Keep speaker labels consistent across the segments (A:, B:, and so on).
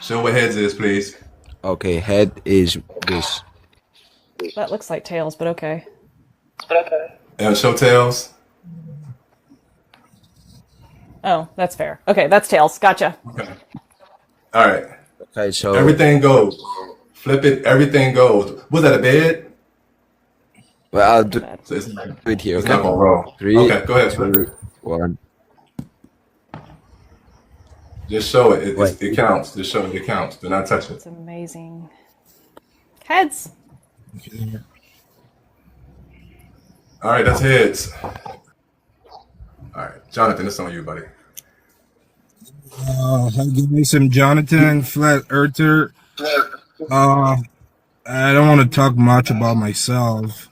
A: Show what heads is, please.
B: Okay, head is this.
C: That looks like tails, but okay.
A: And show tails.
C: Oh, that's fair. Okay, that's tails. Gotcha.
A: Okay. All right.
B: Okay, so
A: Everything goes. Flip it. Everything goes. Was that a bed?
B: well, I'll do
A: So
B: it here.
A: it's
B: Okay,
A: not gonna roll.
B: three,
A: Okay, go ahead. Flip
B: two,
A: it.
B: one.
A: Just show it.
B: Wait.
A: It counts. Just show it. It counts. Do not touch it.
C: It's amazing. Heads.
A: All right, that's heads. All right, Jonathan, it's on you, buddy.
D: Hi guys, I'm Jonathan, flat earther. Uh, I don't want to talk much about myself.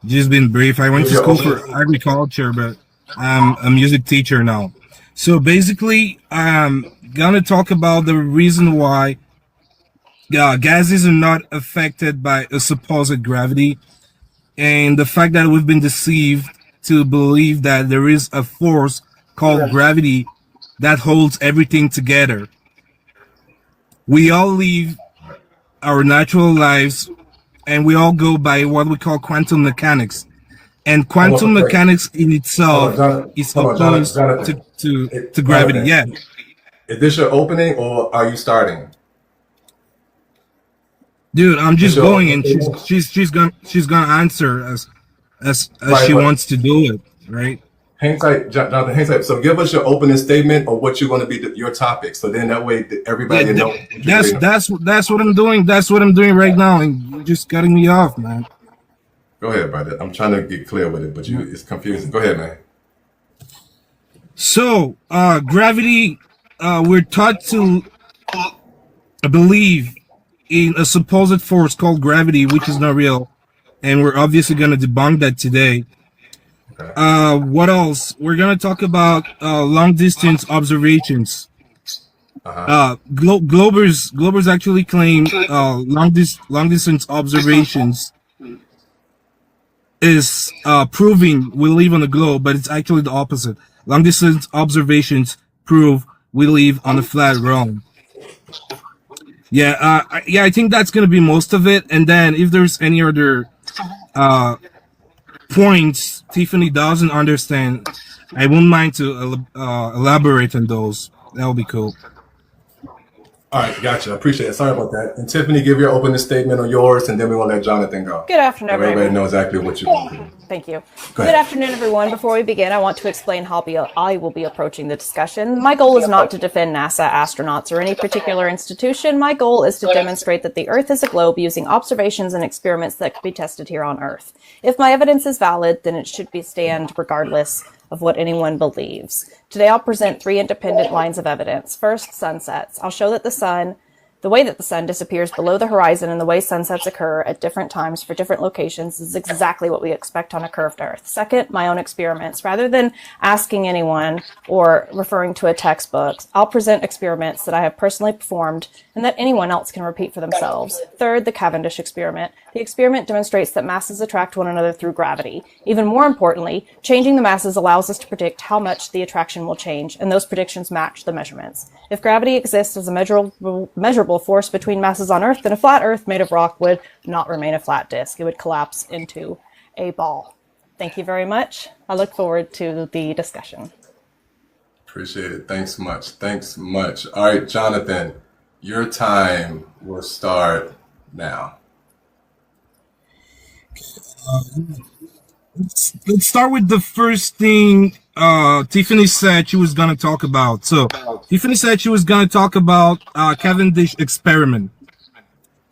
D: Just been brief. I went to school for agriculture, but I'm a music teacher now. So basically, I'm gonna talk about the reason why gases are not affected by a supposed gravity, and the fact that we've been deceived to believe that there is a force called gravity that holds everything together. We all live our natural lives and we all go by what we call quantum mechanics. And quantum
A: Wait.
D: mechanics in itself is
A: Hold on,
D: opposed
A: Jonathan.
D: to gravity.
A: Jonathan.
D: Yeah.
A: Is this your opening or are you starting?
D: Dude, I'm just
A: Sure.
D: going and she's gonna answer as
A: Right,
D: she
A: right.
D: wants to do it, right?
A: Hang tight, Jonathan. Hang tight. So give us your opening statement or what you're going to be your topic. So then that way everybody
D: Yeah,
A: knows.
D: that's what I'm doing. That's what I'm doing right now, and you're just cutting me off, man.
A: Go ahead, brother. I'm trying to get clear with it, but it's confusing. Go ahead, man.
D: So, gravity, we're taught to believe in a supposed force called gravity, which is not real, and we're obviously going to debunk that today.
A: Okay.
D: What else? We're going to talk about long distance observations. Globers actually claim long distance observations is proving we live on a globe, but it's actually the opposite. Long distance observations prove we live on a flat realm. Yeah, I think that's gonna be most of it. And then if there's any other points Tiffany doesn't understand, I won't mind to elaborate on those. That'll be cool.
A: All right, gotcha. I appreciate it. Sorry about that. And Tiffany, give your opening statement on yours, and then we want to let Jonathan go.
C: Good afternoon,
A: So everybody
C: everyone.
A: knows exactly what you want to do.
C: Thank you.
A: Go
C: Good
A: ahead.
C: afternoon, everyone. Before we begin, I want to explain how I will be approaching the discussion. My goal is not to defend NASA, astronauts, or any particular institution. My goal is to demonstrate that the Earth is a globe using observations and experiments that could be tested here on Earth. If my evidence is valid, then it should be stand regardless of what anyone believes. Today, I'll present 3 independent lines of evidence. First, sunsets. I'll show that the way that the sun disappears below the horizon and the way sunsets occur at different times for different locations is exactly what we expect on a curved Earth. Second, my own experiments. Rather than asking anyone or referring to a textbook, I'll present experiments that I have personally performed and that anyone else can repeat for themselves. Third, the Cavendish experiment. The experiment demonstrates that masses attract one another through gravity. Even more importantly, changing the masses allows us to predict how much the attraction will change, and those predictions match the measurements. If gravity exists as a measurable force between masses on Earth, then a flat Earth made of rock would not remain a flat disk. It would collapse into a ball. Thank you very much. I look forward to the discussion.
A: Appreciate it. Thanks much. Thanks much. All right, Jonathan, your time will start now.
D: Let's start with the first thing Tiffany said she was gonna talk about. So Tiffany said she was gonna talk about Cavendish experiment.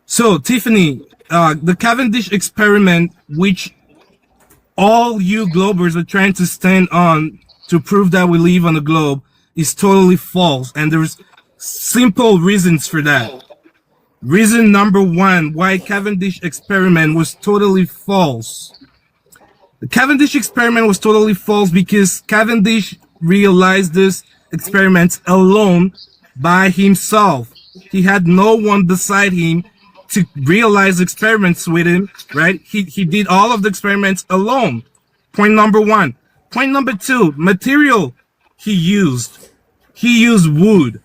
D: So Tiffany, the Cavendish experiment, which all you globers are trying to stand on to prove that we live on a globe, is totally false, and there's simple reasons for that. Reason number 1 why Cavendish experiment was totally false. The Cavendish experiment was totally false because Cavendish realized this experiment alone by himself. He had no one beside him to realize experiments with him, right? He did all of the experiments alone. Point number 1. Point number 2, material he used. He used wood.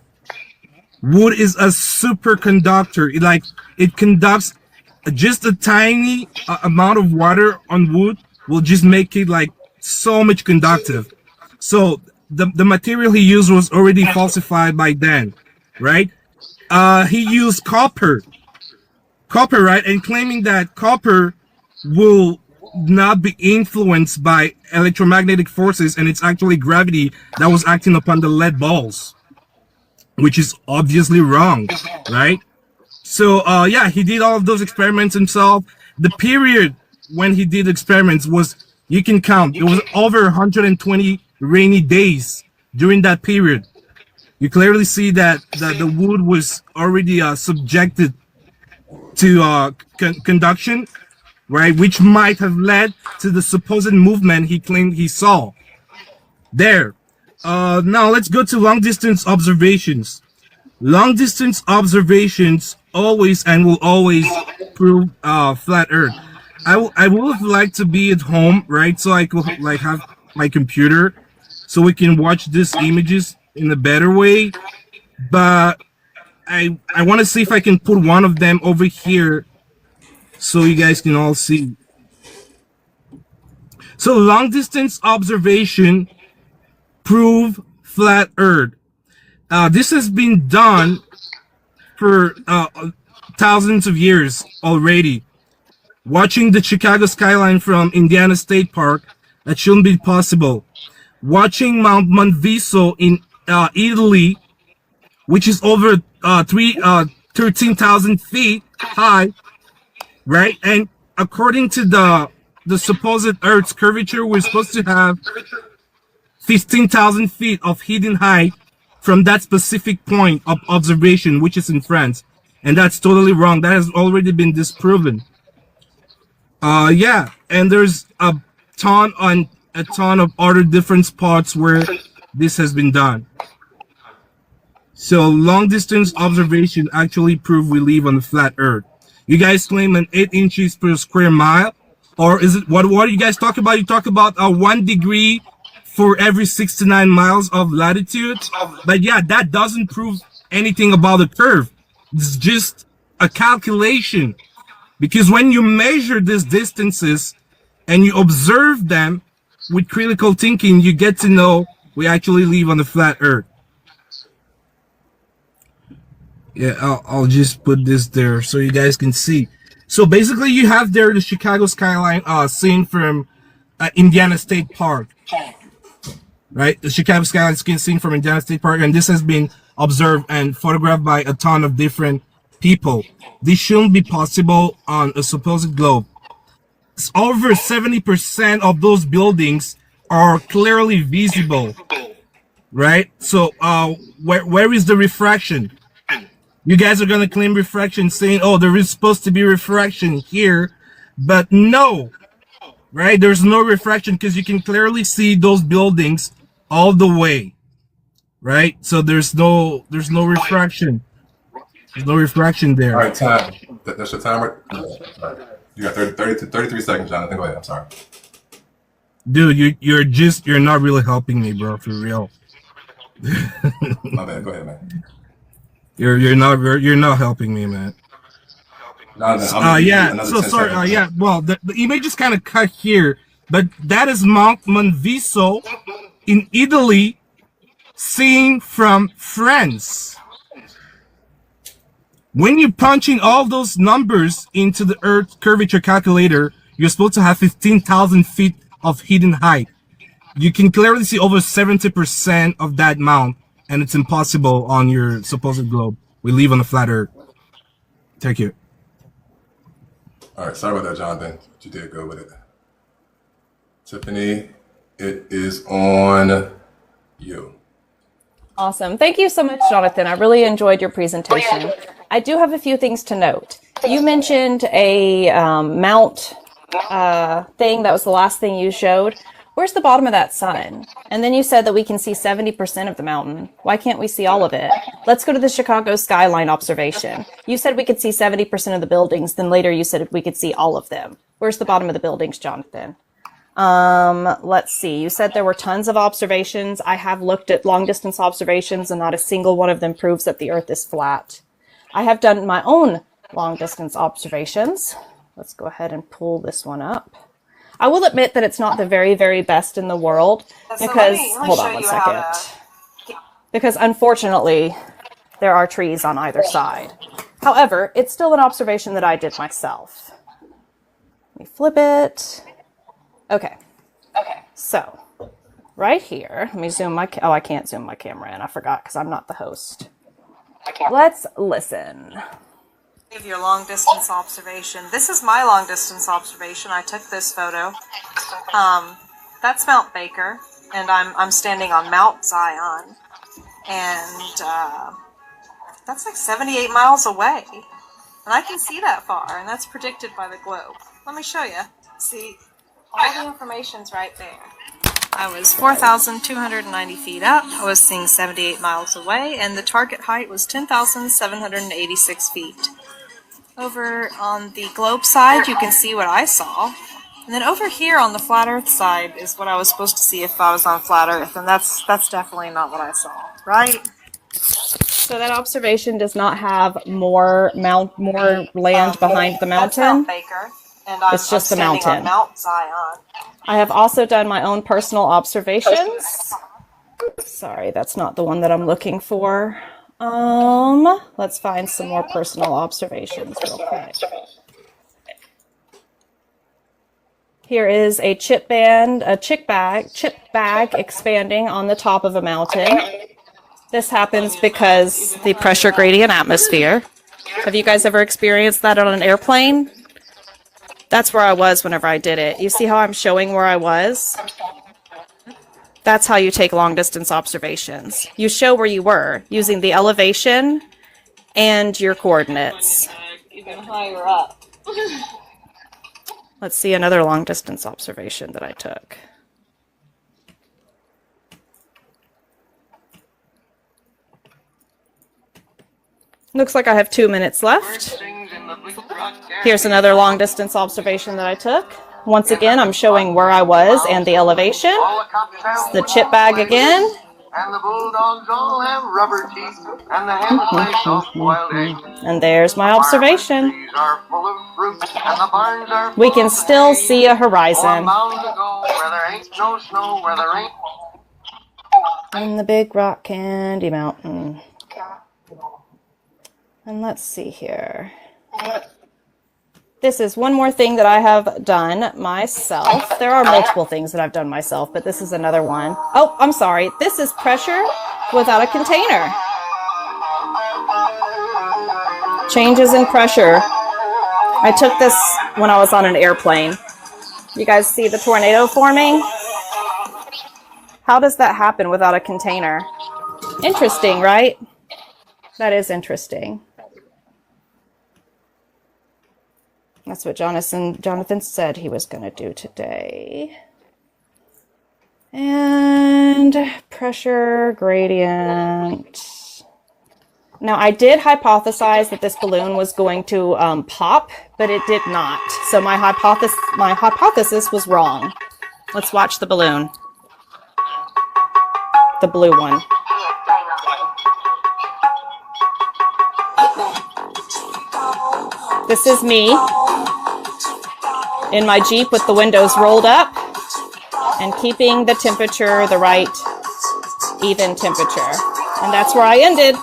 D: Wood is a superconductor. It conducts just a tiny amount of water on wood will just make it like so much conductive. So the material he used was already falsified by then, right? He used copper, right? And claiming that copper will not be influenced by electromagnetic forces, and it's actually gravity that was acting upon the lead balls, which is obviously wrong, right? So, yeah, he did all of those experiments himself. The period when he did experiments was, you can count, it was over 120 rainy days during that period. You clearly see that the wood was already subjected to conduction, right? Which might have led to the supposed movement he claimed he saw. There. Now let's go to long distance observations. Long distance observations always and will always prove flat Earth. I would like to be at home, right? So I could like have my computer so we can watch these images in a better way. But I want to see if I can put one of them over here so you guys can all see. So long distance observation prove flat Earth. This has been done for thousands of years already. Watching the Chicago skyline from Indiana State Park, that shouldn't be possible. Watching Mount Monviso in Italy, which is over 13,000 feet high, right? And according to the supposed Earth's curvature, we're supposed to have 15,000 feet of hidden height from that specific point of observation, which is in France. And that's totally wrong. That has already been disproven. Yeah, and there's a ton of other different spots where this has been done. So long distance observation actually prove we live on the flat Earth. You guys claim an 8 inches per square mile, or is it what do you guys talk about? You talk about 1 degree for every 6 to 9 miles of latitude. But yeah, that doesn't prove anything about the curve. It's just a calculation. Because when you measure these distances and you observe them with critical thinking, you get to know we actually live on the flat Earth. Yeah, I'll just put this there so you guys can see. So basically you have there the Chicago skyline seen from Indiana State Park. Right? The Chicago skyline seen from Indiana State Park, and this has been observed and photographed by a ton of different people. This shouldn't be possible on a supposed globe. It's over 70% of those buildings are clearly visible, right? So where is the refraction? You guys are gonna claim refraction, saying, oh, there is supposed to be refraction here, but no, right? There's no refraction because you can clearly see those buildings all the way, right? So there's no refraction. There's no refraction there.
A: All right, time. That's your timer. You got 33 seconds, Jonathan. Go ahead. I'm sorry.
D: Dude, you're not really helping me, bro. For real.
A: My bad. Go ahead, man.
D: You're not helping me, man.
A: No,
D: yeah. So sorry. Yeah. Well, the image is kind of cut here, but that is Mount Monviso in Italy, seen from France. When you're punching all those numbers into the Earth curvature calculator, you're supposed to have 15,000 feet of hidden height. You can clearly see over 70% of that mount, and it's impossible on your supposed globe. We live on a flat Earth. Thank you.
A: All right, sorry about that, Jonathan. But you did good with it. Tiffany, it is on you.
C: Awesome. Thank you so much, Jonathan. I really enjoyed your presentation. I do have a few things to note. You mentioned a mount thing. That was the last thing you showed. Where's the bottom of that sun? And then you said that we can see 70% of the mountain. Why can't we see all of it? Let's go to the Chicago skyline observation. You said we could see 70% of the buildings. Then later you said we could see all of them. Where's the bottom of the buildings, Jonathan? Let's see. You said there were tons of observations. I have looked at long distance observations and not a single one of them proves that the Earth is flat. I have done my own long distance observations. Let's go ahead and pull this one up. I will admit that it's not the very, very best in the world because, hold on one second. Because unfortunately, there are trees on either side. However, it's still an observation that I did myself. Let me flip it. Okay. So, right here, let me zoom my, oh, I can't zoom my camera in. I forgot because I'm not the host. Let's listen. Give your long distance observation. This is my long distance observation. I took this photo. That's Mount Baker, and I'm standing on Mount Zion, and that's like 78 miles away, and I can see that far, and that's predicted by the globe. Let me show you. See, all the information's right there. I was 4,290 feet up. I was seeing 78 miles away, and the target height was 10,786 feet. Over on the globe side, you can see what I saw. And then over here on the flat Earth side is what I was supposed to see if I was on flat Earth, and that's definitely not what I saw, right? So that observation does not have more land behind the mountain. That's Mount Baker, and it's just the mountain. On Mount Zion. I have also done my own personal observations. Sorry, that's not the one that I'm looking for. Let's find some more personal observations real quick. Here is a chip bag expanding on the top of a mountain. This happens because the pressure gradient atmosphere. Have you guys ever experienced that on an airplane? That's where I was whenever I did it. You see how I'm showing where I was? That's how you take long distance observations. You show where you were using the elevation and your coordinates.
E: Even higher up.
C: Let's see another long distance observation that I took. Looks like I have 2 minutes left. Here's another long distance observation that I took. Once again, I'm showing where I was and the elevation. It's the chip bag again.
F: And the bulldogs all have rubber teeth, and the hens lay soft wild eggs.
C: And there's my observation.
F: Trees are full of fruit, and the barns are
C: We can still see a horizon.
F: I'm bound to go where there ain't no snow, where there ain't.
C: In the Big Rock Candy Mountain. And let's see here. This is one more thing that I have done myself. There are multiple things that I've done myself, but this is another one. Oh, I'm sorry. This is pressure without a container. Changes in pressure. I took this when I was on an airplane. You guys see the tornado forming? How does that happen without a container? Interesting, right? That is interesting. That's what Jonathan said he was going to do today. And pressure gradient. Now, I did hypothesize that this balloon was going to pop, but it did not. So my hypothesis was wrong. Let's watch the balloon. The blue one. This is me in my Jeep with the windows rolled up and keeping the temperature the right even temperature. And that's where I ended.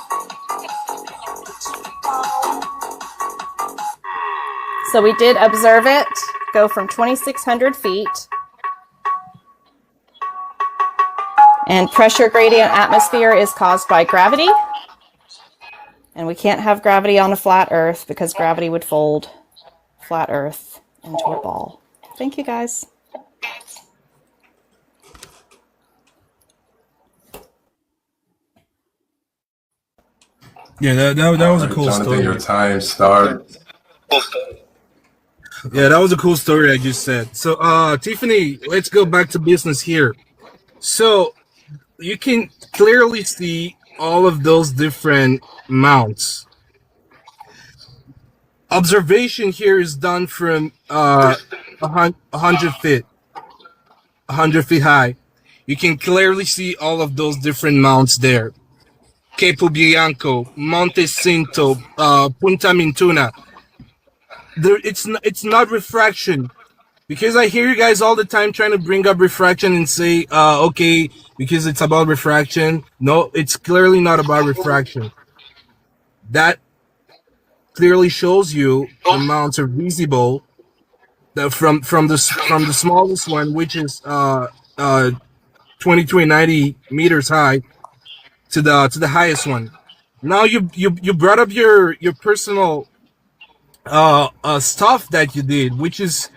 C: So we did observe it go from 2,600 feet. And pressure gradient atmosphere is caused by gravity. And we can't have gravity on a flat Earth because gravity would fold flat Earth into a ball. Thank you, guys.
D: Yeah, that was a cool
A: Jonathan,
D: story.
A: your time starts.
D: Yeah, that was a cool story I just said. So, Tiffany, let's go back to business here. So, you can clearly see all of those different mounts. Observation here is done from 100 feet. 100 feet high. You can clearly see all of those different mounts there. Capo Bianco, Monte Cinto, Punta Mintuna. It's not refraction, because I hear you guys all the time trying to bring up refraction and say, okay, because it's about refraction. No, it's clearly not about refraction. That clearly shows you the mounts are visible. From the smallest one, which is 2390 meters high, to the highest one. Now you brought up your personal stuff that you did, which is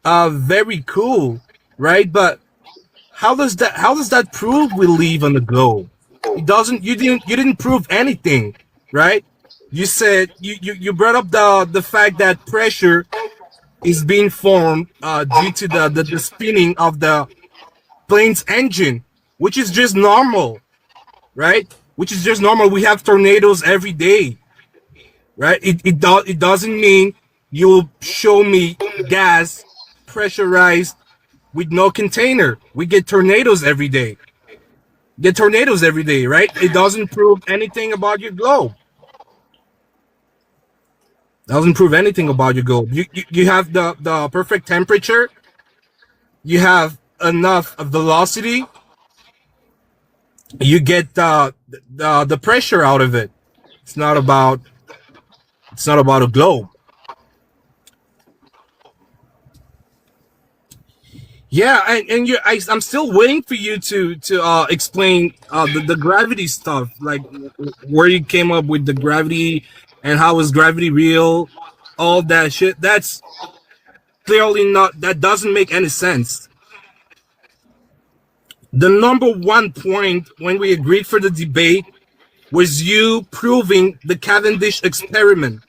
D: very cool, right? But how does that prove we live on the globe? It doesn't. You didn't prove anything, right? You said you brought up the fact that pressure is being formed due to the spinning of the plane's engine, which is just normal, right? Which is just normal. We have tornadoes every day, right? It doesn't mean you will show me gas pressurized with no container. We get tornadoes every day. Right? It doesn't prove anything about your globe. Doesn't prove anything about your globe. You have the perfect temperature. You have enough velocity. You get the pressure out of it. It's not about a globe. Yeah, and I'm still waiting for you to explain the gravity stuff, like where you came up with the gravity and how is gravity real, all that shit. That's clearly not. That doesn't make any sense. The number one point when we agreed for the debate was you proving the Cavendish experiment.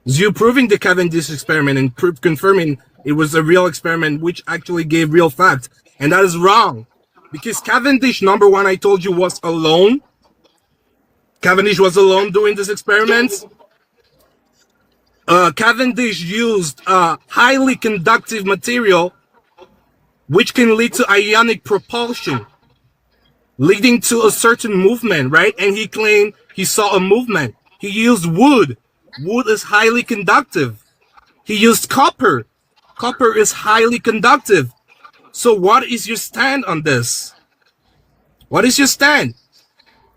D: You proving the Cavendish experiment and confirming it was a real experiment, which actually gave real facts. And that is wrong. Because Cavendish, number one, I told you, was alone. Cavendish was alone doing this experiments. Cavendish used highly conductive material, which can lead to ionic propulsion, leading to a certain movement, right? And he claimed he saw a movement. He used wood. Wood is highly conductive. He used copper. Copper is highly conductive. So what is your stand on this? What is your stand?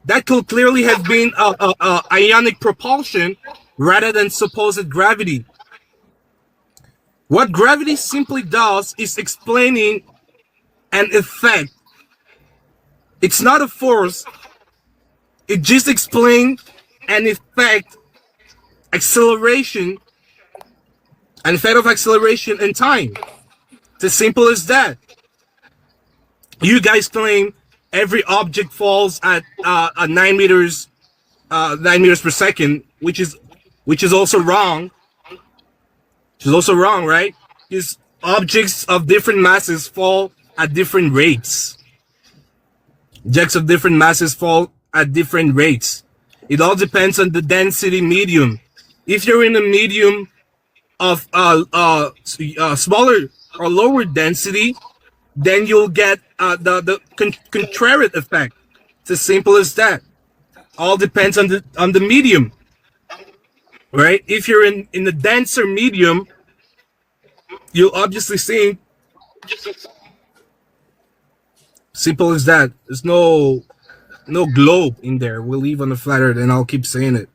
D: That could clearly have been ionic propulsion rather than supposed gravity. What gravity simply does is explaining an effect. It's not a force. It just explains an effect, acceleration, an effect of acceleration in time. It's as simple as that. You guys claim every object falls at 9 meters per second, which is also wrong. Which is also wrong, right? Because objects of different masses fall at different rates. Objects of different masses fall at different rates. It all depends on the density medium. If you're in a medium of smaller or lower density, then you'll get the contrary effect. It's as simple as that. All depends on the medium, right? If you're in the denser medium, you'll obviously see. Simple as that. There's no globe in there. We live on a flat earth, and I'll keep saying it.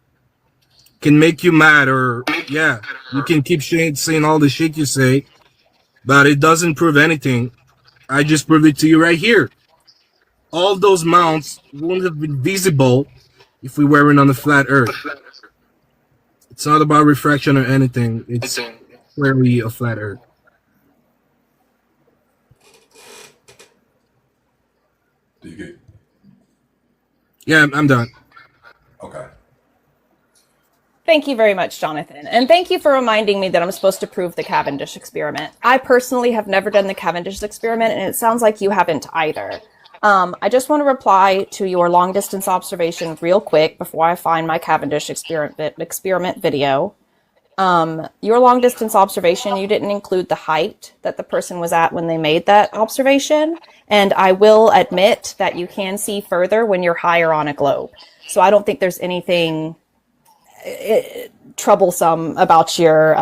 D: Can make you mad, or yeah, you can keep saying all the shit you say, but it doesn't prove anything. I just proved it to you right here. All those mounts wouldn't have been visible if we weren't on the flat earth. It's not about refraction or anything. It's clearly a flat earth.
A: Do you get?
D: Yeah, I'm done.
A: Okay.
C: Thank you very much, Jonathan. And thank you for reminding me that I'm supposed to prove the Cavendish experiment. I personally have never done the Cavendish experiment, and it sounds like you haven't either. I just want to reply to your long distance observation real quick before I find my Cavendish experiment video. Your long distance observation, you didn't include the height that the person was at when they made that observation. And I will admit that you can see further when you're higher on a globe. So I don't think there's anything troublesome about your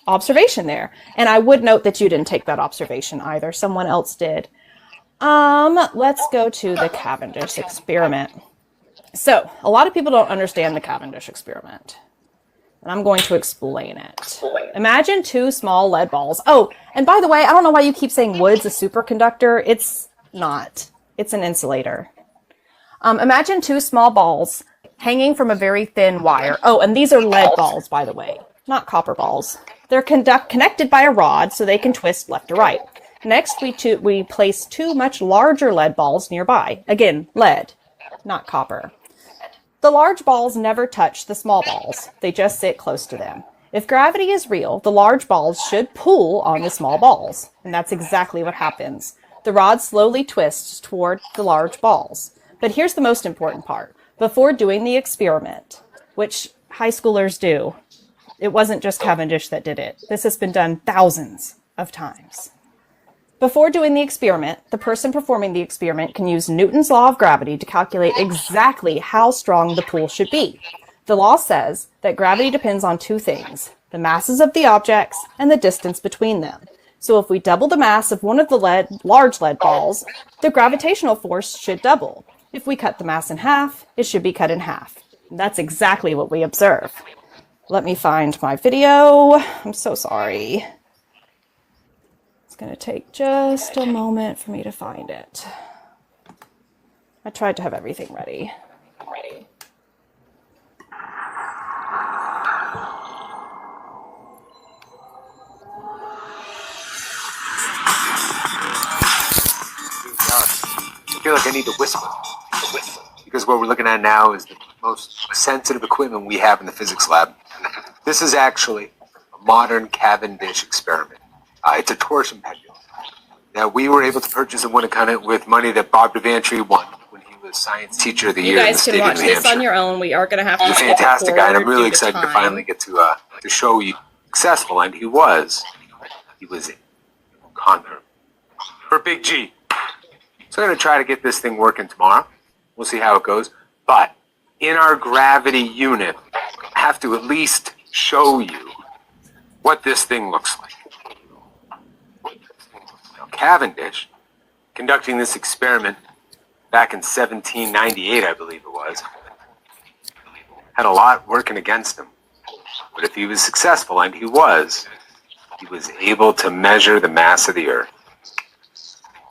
C: observation there. And I would note that you didn't take that observation either. Someone else did. Let's go to the Cavendish experiment. So a lot of people don't understand the Cavendish experiment. And I'm going to explain it. Imagine two small lead balls. Oh, and by the way, I don't know why you keep saying wood's a superconductor. It's not. It's an insulator. Imagine two small balls hanging from a very thin wire. Oh, and these are lead balls, by the way, not copper balls. They're connected by a rod so they can twist left to right. Next, we place two much larger lead balls nearby. Again, lead, not copper. The large balls never touch the small balls. They just sit close to them. If gravity is real, the large balls should pull on the small balls. And that's exactly what happens. The rod slowly twists toward the large balls. But here's the most important part. Before doing the experiment, which high schoolers do, it wasn't just Cavendish that did it. This has been done thousands of times. Before doing the experiment, the person performing the experiment can use Newton's law of gravity to calculate exactly how strong the pull should be. The law says that gravity depends on two things, the masses of the objects and the distance between them. So if we double the mass of one of the large lead balls, the gravitational force should double. If we cut the mass in half, it should be cut in half. And that's exactly what we observe. Let me find my video. I'm so sorry. It's going to take just a moment for me to find it. I tried to have everything ready.
E: I feel like I need to whisper. Because what we're looking at now is the most sensitive equipment we have in the physics lab. This is actually a modern Cavendish experiment. It's a torsion pendulum. Now, we were able to purchase a Winnicott with money that Bob Devantry won when he was Science Teacher of the Year in the state of New Hampshire.
C: You guys can watch this on your own. We are going to have to
E: He's a fantastic guy, and I'm really excited to finally get to show you successful. And he was a conqueror for Big G. So I'm going to try to get this thing working tomorrow. We'll see how it goes. But in our gravity unit, I have to at least show you what this thing looks like. Now, Cavendish, conducting this experiment back in 1798, I believe it was, had a lot working against him. But if he was successful, and he was able to measure the mass of the Earth.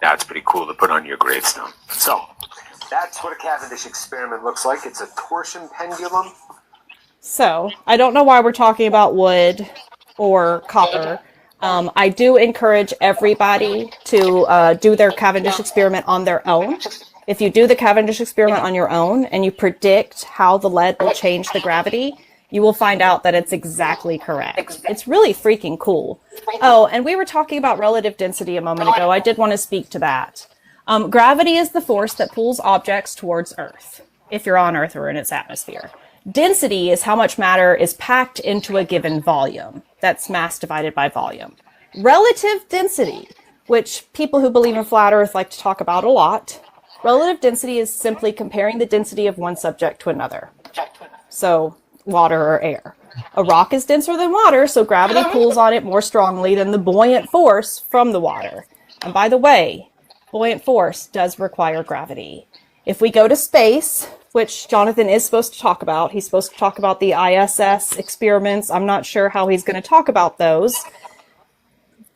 E: That's pretty cool to put on your gravestone. So, that's what a Cavendish experiment looks like. It's a torsion pendulum.
C: So, I don't know why we're talking about wood or copper. I do encourage everybody to do their Cavendish experiment on their own. If you do the Cavendish experiment on your own and you predict how the lead will change the gravity, you will find out that it's exactly correct. It's really freaking cool. Oh, and we were talking about relative density a moment ago. I did want to speak to that. Gravity is the force that pulls objects towards Earth, if you're on Earth or in its atmosphere. Density is how much matter is packed into a given volume. That's mass divided by volume. Relative density, which people who believe in flat Earth like to talk about a lot, relative density is simply comparing the density of one subject to another. So, water or air. A rock is denser than water, so gravity pulls on it more strongly than the buoyant force from the water. And by the way, buoyant force does require gravity. If we go to space, which Jonathan is supposed to talk about, he's supposed to talk about the ISS experiments. I'm not sure how he's going to talk about those,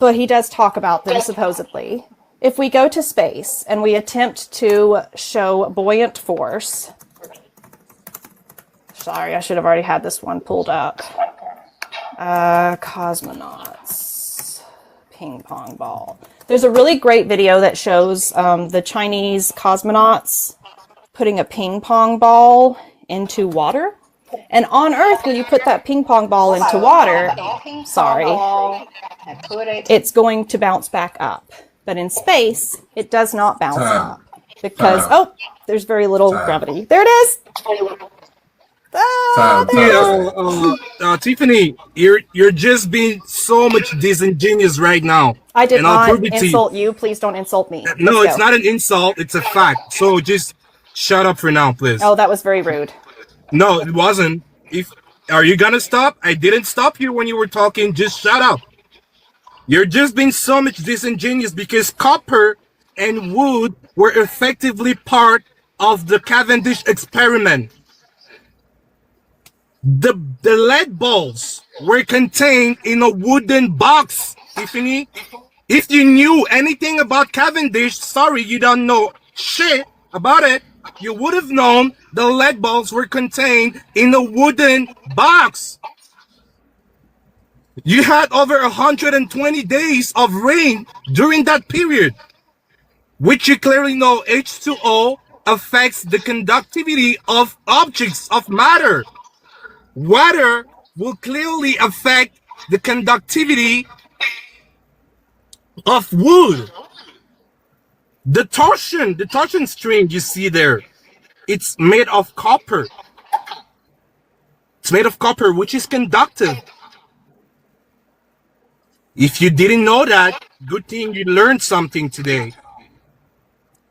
C: but he does talk about them supposedly. If we go to space and we attempt to show buoyant force, sorry, I should have already had this one pulled up. Cosmonauts. Ping pong ball. There's a really great video that shows the Chinese cosmonauts putting a ping pong ball into water. And on Earth, when you put that ping pong ball into water, it's going to bounce back up. But in space, it does not bounce up. Because, there's very little gravity. There it is! There it is.
D: Tiffany, you're just being so much disingenuous right now.
C: I did
D: and I'll
C: not
D: prove it to
C: insult you. Please don't insult me.
D: No,
C: Let's
D: it's
C: go.
D: not an insult. It's a fact. So just shut up for now, please.
C: Oh, that was very rude.
D: No, it wasn't. Are you gonna stop? I didn't stop you when you were talking. Just shut up. You're just being so much disingenuous because copper and wood were effectively part of the Cavendish experiment. The lead balls were contained in a wooden box, Tiffany. If you knew anything about Cavendish, sorry, you don't know shit about it, you would have known the lead balls were contained in a wooden box. You had over 120 days of rain during that period, which you clearly know H2O affects the conductivity of objects of matter. Water will clearly affect the conductivity of wood. The torsion string you see there, it's made of copper. It's made of copper, which is conductive. If you didn't know that, good thing you learned something today.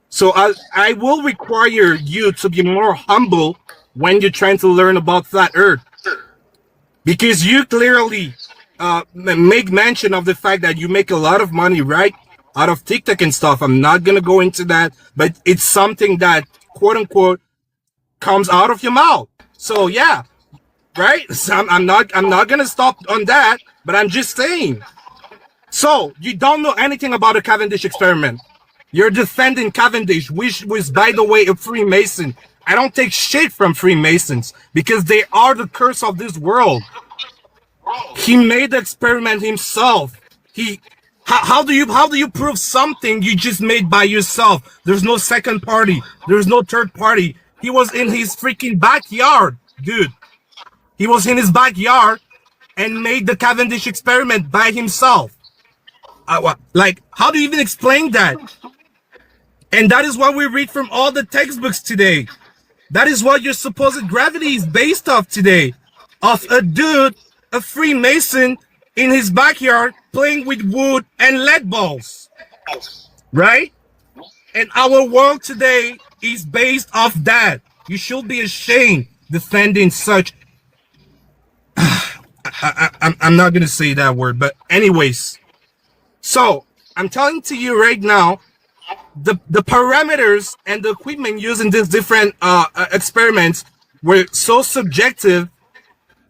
D: So I will require you to be more humble when you're trying to learn about flat earth. Because you clearly make mention of the fact that you make a lot of money, right? Out of TikTok and stuff. I'm not going to go into that, but it's something that, quote unquote, comes out of your mouth. So yeah, right? So I'm not going to stop on that, but I'm just saying. So you don't know anything about the Cavendish experiment. You're defending Cavendish, which was, by the way, a Freemason. I don't take shit from Freemasons because they are the curse of this world. He made the experiment himself. How do you prove something you just made by yourself? There's no second party. There's no third party. He was in his freaking backyard, dude. He was in his backyard and made the Cavendish experiment by himself. Like, how do you even explain that? And that is what we read from all the textbooks today. That is what your supposed gravity is based off today. Of a dude, a Freemason, in his backyard playing with wood and lead balls. Right? And our world today is based off that. You should be ashamed defending such... I'm not going to say that word, but anyways. So, I'm telling to you right now, the parameters and the equipment used in these different experiments were so subjective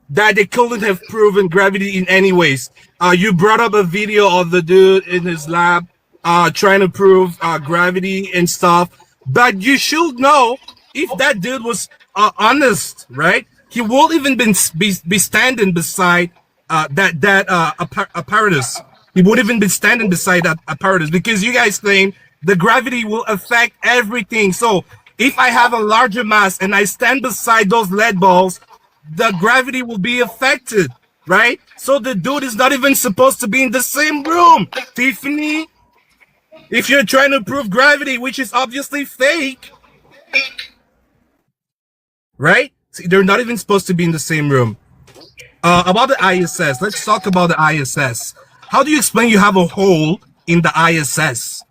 D: that they couldn't have proven gravity in any ways. You brought up a video of the dude in his lab trying to prove gravity and stuff, but you should know if that dude was honest, right? He won't even be standing beside that apparatus. He won't even be standing beside that apparatus because you guys claim the gravity will affect everything. So if I have a larger mass and I stand beside those lead balls, the gravity will be affected, right? So the dude is not even supposed to be in the same room. Tiffany, if you're trying to prove gravity, which is obviously fake, right? See, they're not even supposed to be in the same room. About the ISS, let's talk about the ISS. How do you explain you have a hole in the ISS?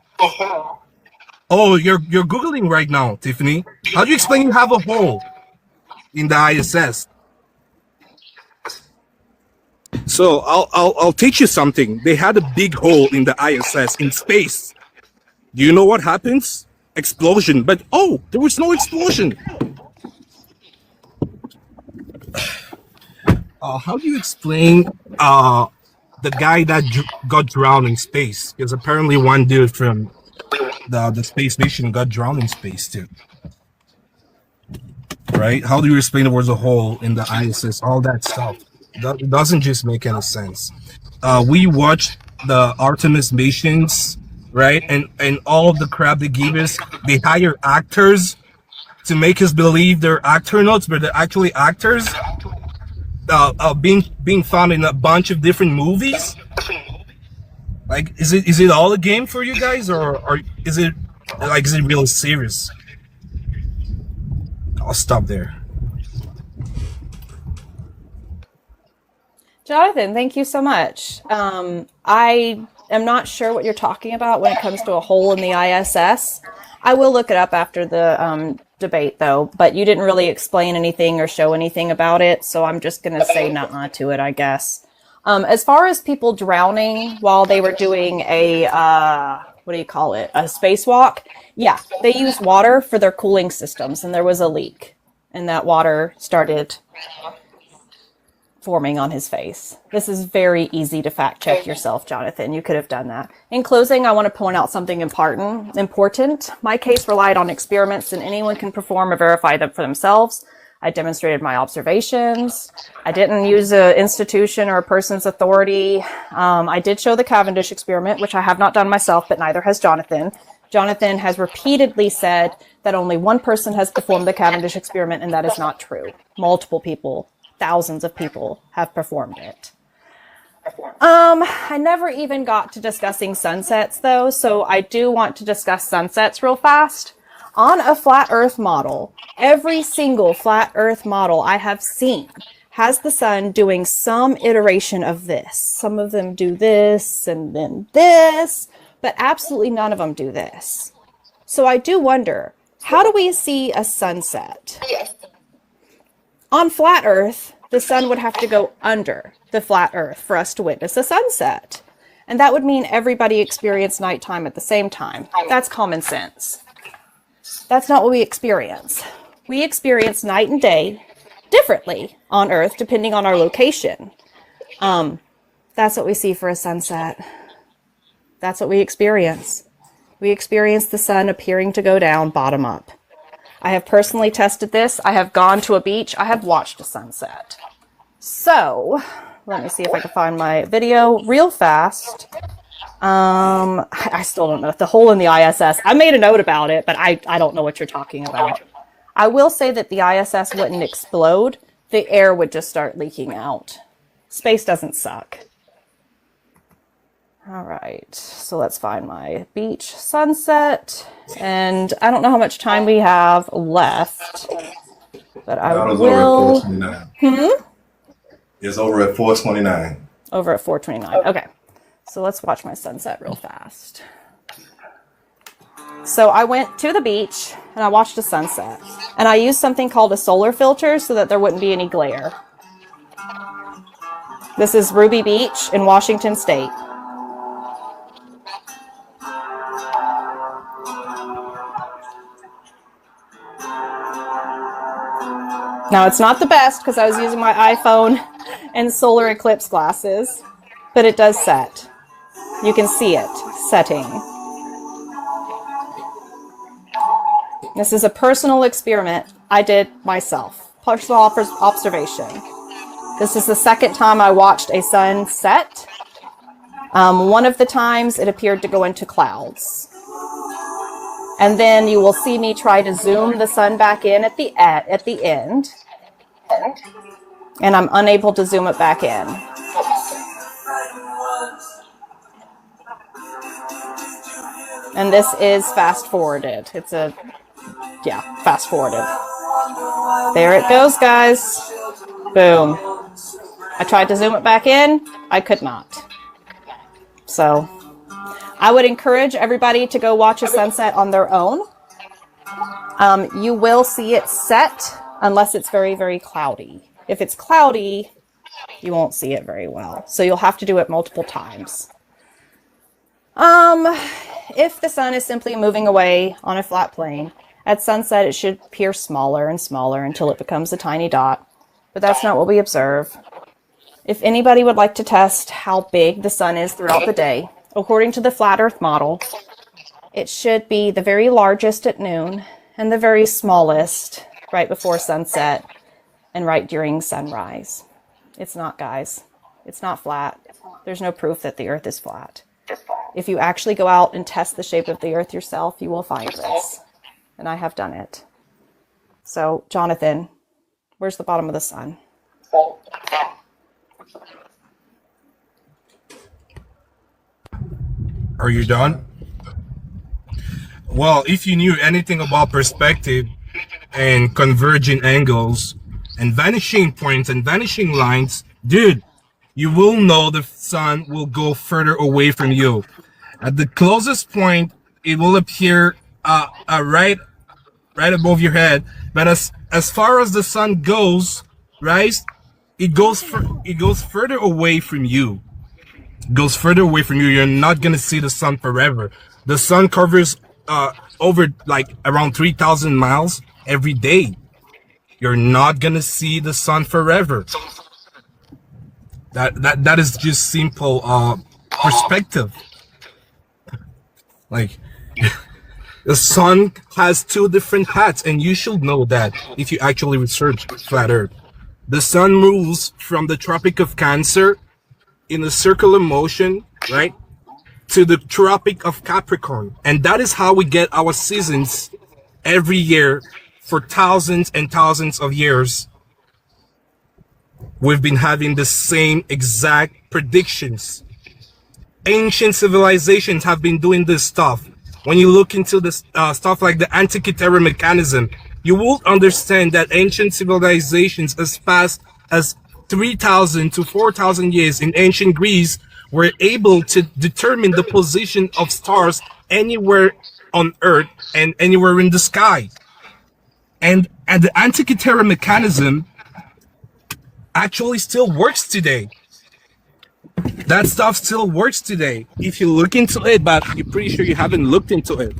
D: Oh, you're Googling right now, Tiffany. How do you explain you have a hole in the ISS? So I'll teach you something. They had a big hole in the ISS in space. Do you know what happens? Explosion. But oh, there was no explosion. How do you explain the guy that got drowned in space? Because apparently one dude from the space mission got drowned in space too. Right? How do you explain there was a hole in the ISS? All that stuff. That doesn't just make any sense. We watched the Artemis missions, right? And all of the crap they give us, they hire actors to make us believe they're astronauts, but they're actually actors. Being found in a bunch of different movies. Like, is it all a game for you guys, or is it really serious? I'll stop there.
C: Jonathan, thank you so much. I am not sure what you're talking about when it comes to a hole in the ISS. I will look it up after the debate, though, but you didn't really explain anything or show anything about it, so I'm just going to say nuh-uh to it, I guess. As far as people drowning while they were doing a, what do you call it, a spacewalk, yeah, they used water for their cooling systems, and there was a leak, and that water started forming on his face. This is very easy to fact check yourself, Jonathan. You could have done that. In closing, I want to point out something important. My case relied on experiments, and anyone can perform or verify them for themselves. I demonstrated my observations. I didn't use an institution or a person's authority. I did show the Cavendish experiment, which I have not done myself, but neither has Jonathan. Jonathan has repeatedly said that only one person has performed the Cavendish experiment, and that is not true. Multiple people, thousands of people have performed it. I never even got to discussing sunsets, though, so I do want to discuss sunsets real fast. On a flat Earth model, every single flat Earth model I have seen has the sun doing some iteration of this. Some of them do this and then this, but absolutely none of them do this. So I do wonder, how do we see a sunset? On flat Earth, the sun would have to go under the flat Earth for us to witness a sunset. And that would mean everybody experienced nighttime at the same time. That's common sense. That's not what we experience. We experience night and day differently on Earth depending on our location. That's what we see for a sunset. That's what we experience. We experience the sun appearing to go down bottom up. I have personally tested this. I have gone to a beach. I have watched a sunset. So, let me see if I can find my video real fast. I still don't know. The hole in the ISS. I made a note about it, but I don't know what you're talking about. I will say that the ISS wouldn't explode. The air would just start leaking out. Space doesn't suck. All right, so let's find my beach sunset. And I don't know how much time we have left, but I will.
A: It's over at 4:29.
C: Over at 4:29. Okay, so let's watch my sunset real fast. So I went to the beach and I watched a sunset. And I used something called a solar filter so that there wouldn't be any glare. This is Ruby Beach in Washington State. Now, it's not the best because I was using my iPhone and solar eclipse glasses, but it does set. You can see it setting. This is a personal experiment I did myself, personal observation. This is the second time I watched a sunset. One of the times it appeared to go into clouds. And then you will see me try to zoom the sun back in at the end. And I'm unable to zoom it back in. And this is fast forwarded. It's fast forwarded. There it goes, guys. Boom. I tried to zoom it back in. I could not. So I would encourage everybody to go watch a sunset on their own. You will see it set unless it's very, very cloudy. If it's cloudy, you won't see it very well. So you'll have to do it multiple times. If the sun is simply moving away on a flat plane, at sunset it should appear smaller and smaller until it becomes a tiny dot. But that's not what we observe. If anybody would like to test how big the sun is throughout the day, according to the flat Earth model, it should be the very largest at noon and the very smallest right before sunset and right during sunrise. It's not, guys. It's not flat. There's no proof that the Earth is flat. If you actually go out and test the shape of the Earth yourself, you will find this. And I have done it. So, Jonathan, where's the bottom of the sun?
D: Are you done? Well, if you knew anything about perspective and converging angles and vanishing points and vanishing lines, dude, you will know the sun will go further away from you. At the closest point, it will appear right above your head. But as far as the sun goes, right, it goes further away from you. Goes further away from you. You're not gonna see the sun forever. The sun covers over like around 3,000 miles every day. You're not gonna see the sun forever. That is just simple perspective. Like the sun has two different paths, and you should know that if you actually research flat Earth. The sun moves from the Tropic of Cancer in a circular motion, right, to the Tropic of Capricorn. And that is how we get our seasons every year for thousands and thousands of years. We've been having the same exact predictions. Ancient civilizations have been doing this stuff. When you look into this stuff like the Antikythera mechanism, you will understand that ancient civilizations as past as 3,000 to 4,000 years in ancient Greece were able to determine the position of stars anywhere on Earth and anywhere in the sky. And the Antikythera mechanism actually still works today. That stuff still works today if you look into it, but you're pretty sure you haven't looked into it.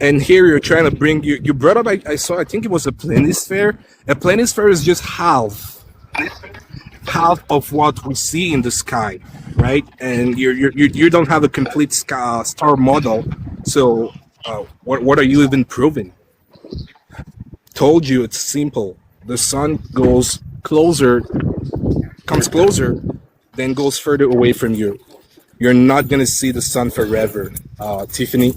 D: And here you're trying to bring you brought up, I think it was a planisphere. A planisphere is just half of what we see in the sky, right? And you don't have a complete star model. So what are you even proving? Told you it's simple. The sun comes closer, then goes further away from you. You're not gonna see the sun forever, Tiffany.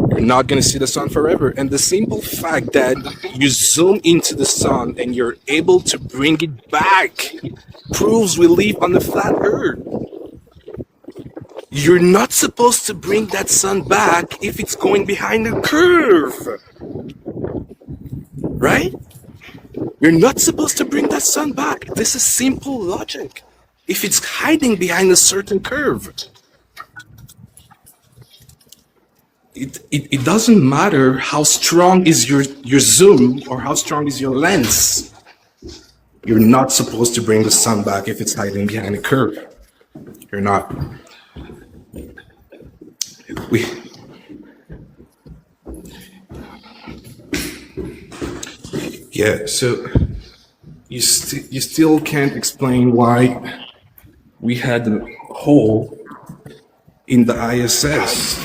D: You're not gonna see the sun forever. And the simple fact that you zoom into the sun and you're able to bring it back proves we live on the flat Earth. You're not supposed to bring that sun back if it's going behind a curve, right? You're not supposed to bring that sun back. This is simple logic. If it's hiding behind a certain curve, it doesn't matter how strong is your zoom or how strong is your lens. You're not supposed to bring the sun back if it's hiding behind a curve. You're not. Yeah, so you still can't explain why we had a hole in the ISS.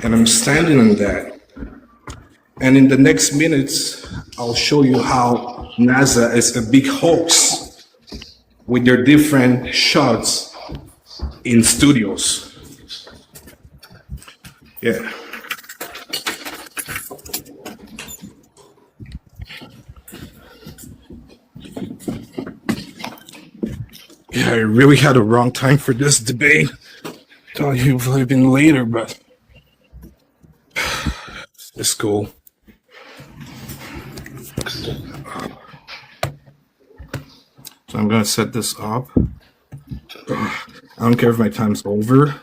D: And I'm standing on that. And in the next minutes, I'll show you how NASA is a big hoax with their different shots in studios. Yeah. Yeah, I really had a wrong time for this debate. Thought it would have been later, but it's cool. So I'm gonna set this up. I don't care if my time's over.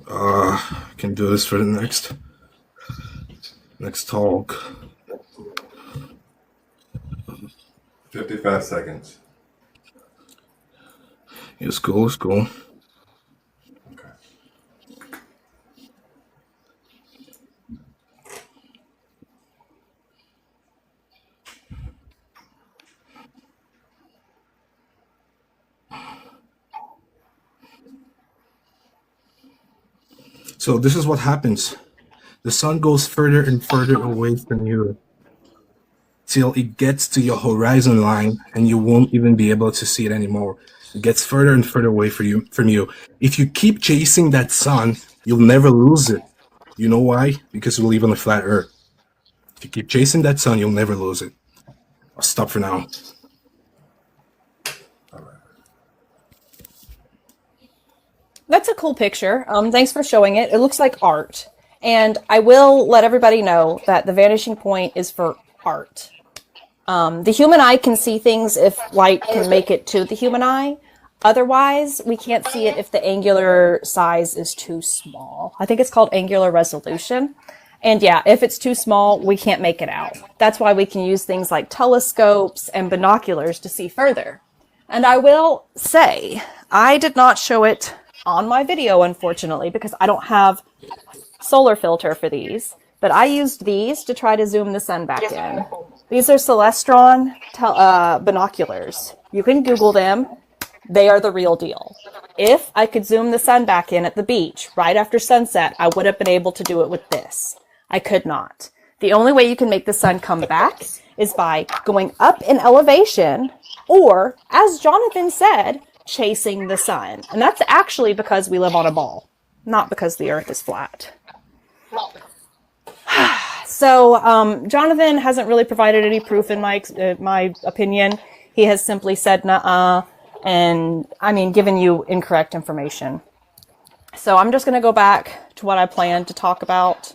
D: I can do this for the next talk.
A: 55 seconds.
D: It's cool, it's cool. So this is what happens. The sun goes further and further away from you till it gets to your horizon line and you won't even be able to see it anymore. It gets further and further away from you. If you keep chasing that sun, you'll never lose it. You know why? Because we live on a flat Earth. If you keep chasing that sun, you'll never lose it. I'll stop for now.
C: That's a cool picture. Thanks for showing it. It looks like art. And I will let everybody know that the vanishing point is for art. The human eye can see things if light can make it to the human eye. Otherwise, we can't see it if the angular size is too small. I think it's called angular resolution. And yeah, if it's too small, we can't make it out. That's why we can use things like telescopes and binoculars to see further. And I will say, I did not show it on my video, unfortunately, because I don't have solar filter for these. But I used these to try to zoom the sun back in. These are Celestron binoculars. You can Google them. They are the real deal. If I could zoom the sun back in at the beach right after sunset, I would have been able to do it with this. I could not. The only way you can make the sun come back is by going up in elevation or, as Jonathan said, chasing the sun. And that's actually because we live on a ball, not because the earth is flat. So Jonathan hasn't really provided any proof in my opinion. He has simply said, nuh-uh, and given you incorrect information. So I'm just going to go back to what I planned to talk about.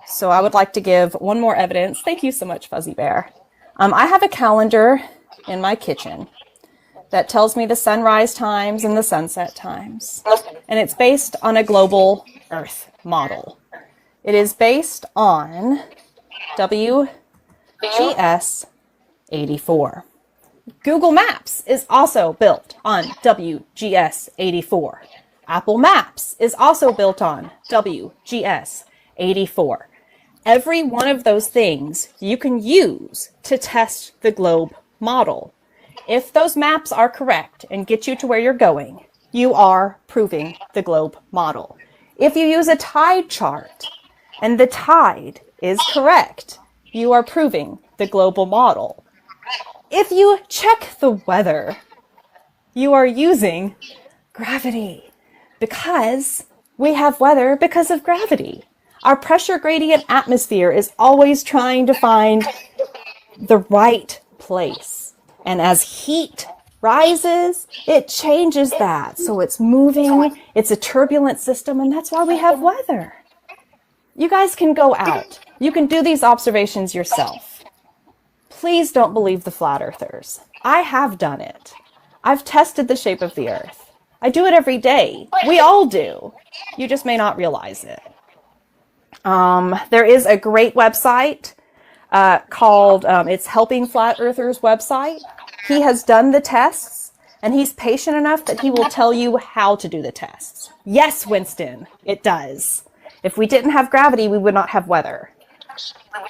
C: So I would like to give one more evidence. Thank you so much, Fuzzy Bear. I have a calendar in my kitchen that tells me the sunrise times and the sunset times. And it's based on a global Earth model. It is based on WGS 84. Google Maps is also built on WGS 84. Apple Maps is also built on WGS 84. Every one of those things you can use to test the globe model. If those maps are correct and get you to where you're going, you are proving the globe model. If you use a tide chart and the tide is correct, you are proving the global model. If you check the weather, you are using gravity because we have weather because of gravity. Our pressure gradient atmosphere is always trying to find the right place. And as heat rises, it changes that. So it's moving, it's a turbulent system, and that's why we have weather. You guys can go out. You can do these observations yourself. Please don't believe the flat earthers. I have done it. I've tested the shape of the earth. I do it every day. We all do. You just may not realize it. There is a great website called, it's Helping Flat Earthers website. He has done the tests, and he's patient enough that he will tell you how to do the tests. Yes, Winston, it does. If we didn't have gravity, we would not have weather.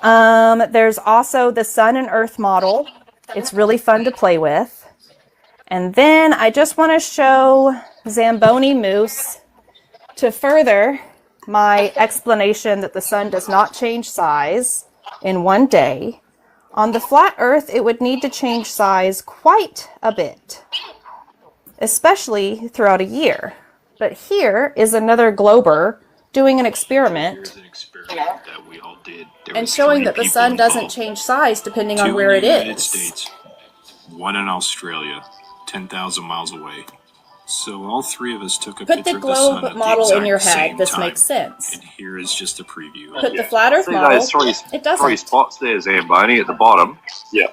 C: There's also the Sun and Earth model. It's really fun to play with. And then I just want to show Zamboni Moose to further my explanation that the sun does not change size in one day. On the flat Earth, it would need to change size quite a bit, especially throughout a year. But here is another glober doing an experiment
G: that we all did.
C: and showing that the sun doesn't change size depending on where it is. 2 in the United
G: States, 1 in Australia, 10,000 miles away. So all three of us took a
C: Put
G: picture
C: the
G: of the sun
C: globe
G: at
C: model
G: the
C: in your
G: exact
C: head.
G: same
C: This
G: time.
C: makes sense.
G: And here is just a preview.
C: Put the flat Earth
F: See
C: model.
F: those three
C: It doesn't.
F: three spots there, Zamboni, at the bottom?
G: Yeah.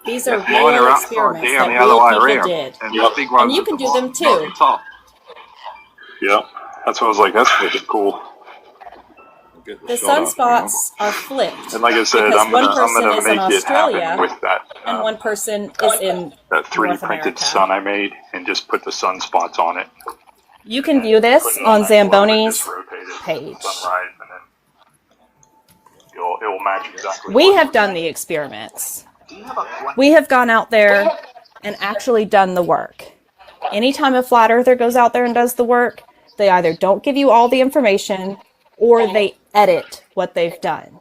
C: These are
F: Mine are
C: real
F: upside
C: experiments
F: down
C: that
F: the other
C: real
F: way
C: people
F: around.
C: did.
F: And the big ones
C: And you
F: at
C: can
F: the
C: do them
F: bottom, not
C: too.
F: the top.
G: Yeah. That's what I was like, that's freaking cool.
C: The sunspots are flipped.
G: And like I said,
C: because
G: I'm
C: one
G: gonna
C: person is in
G: make it happen
C: Australia
G: with that
C: and one person is in
G: that 3D
C: North
G: printed
C: America.
G: sun I made and just put the sunspots on it.
C: You can view this
G: Put it
C: on
G: that globe and
C: Zamboni's
G: just rotate it
C: page.
G: sunrise, and then it will match exactly.
C: We have done the experiments. We have gone out there and actually done the work. Anytime a flat earther goes out there and does the work, they either don't give you all the information or they edit what they've done.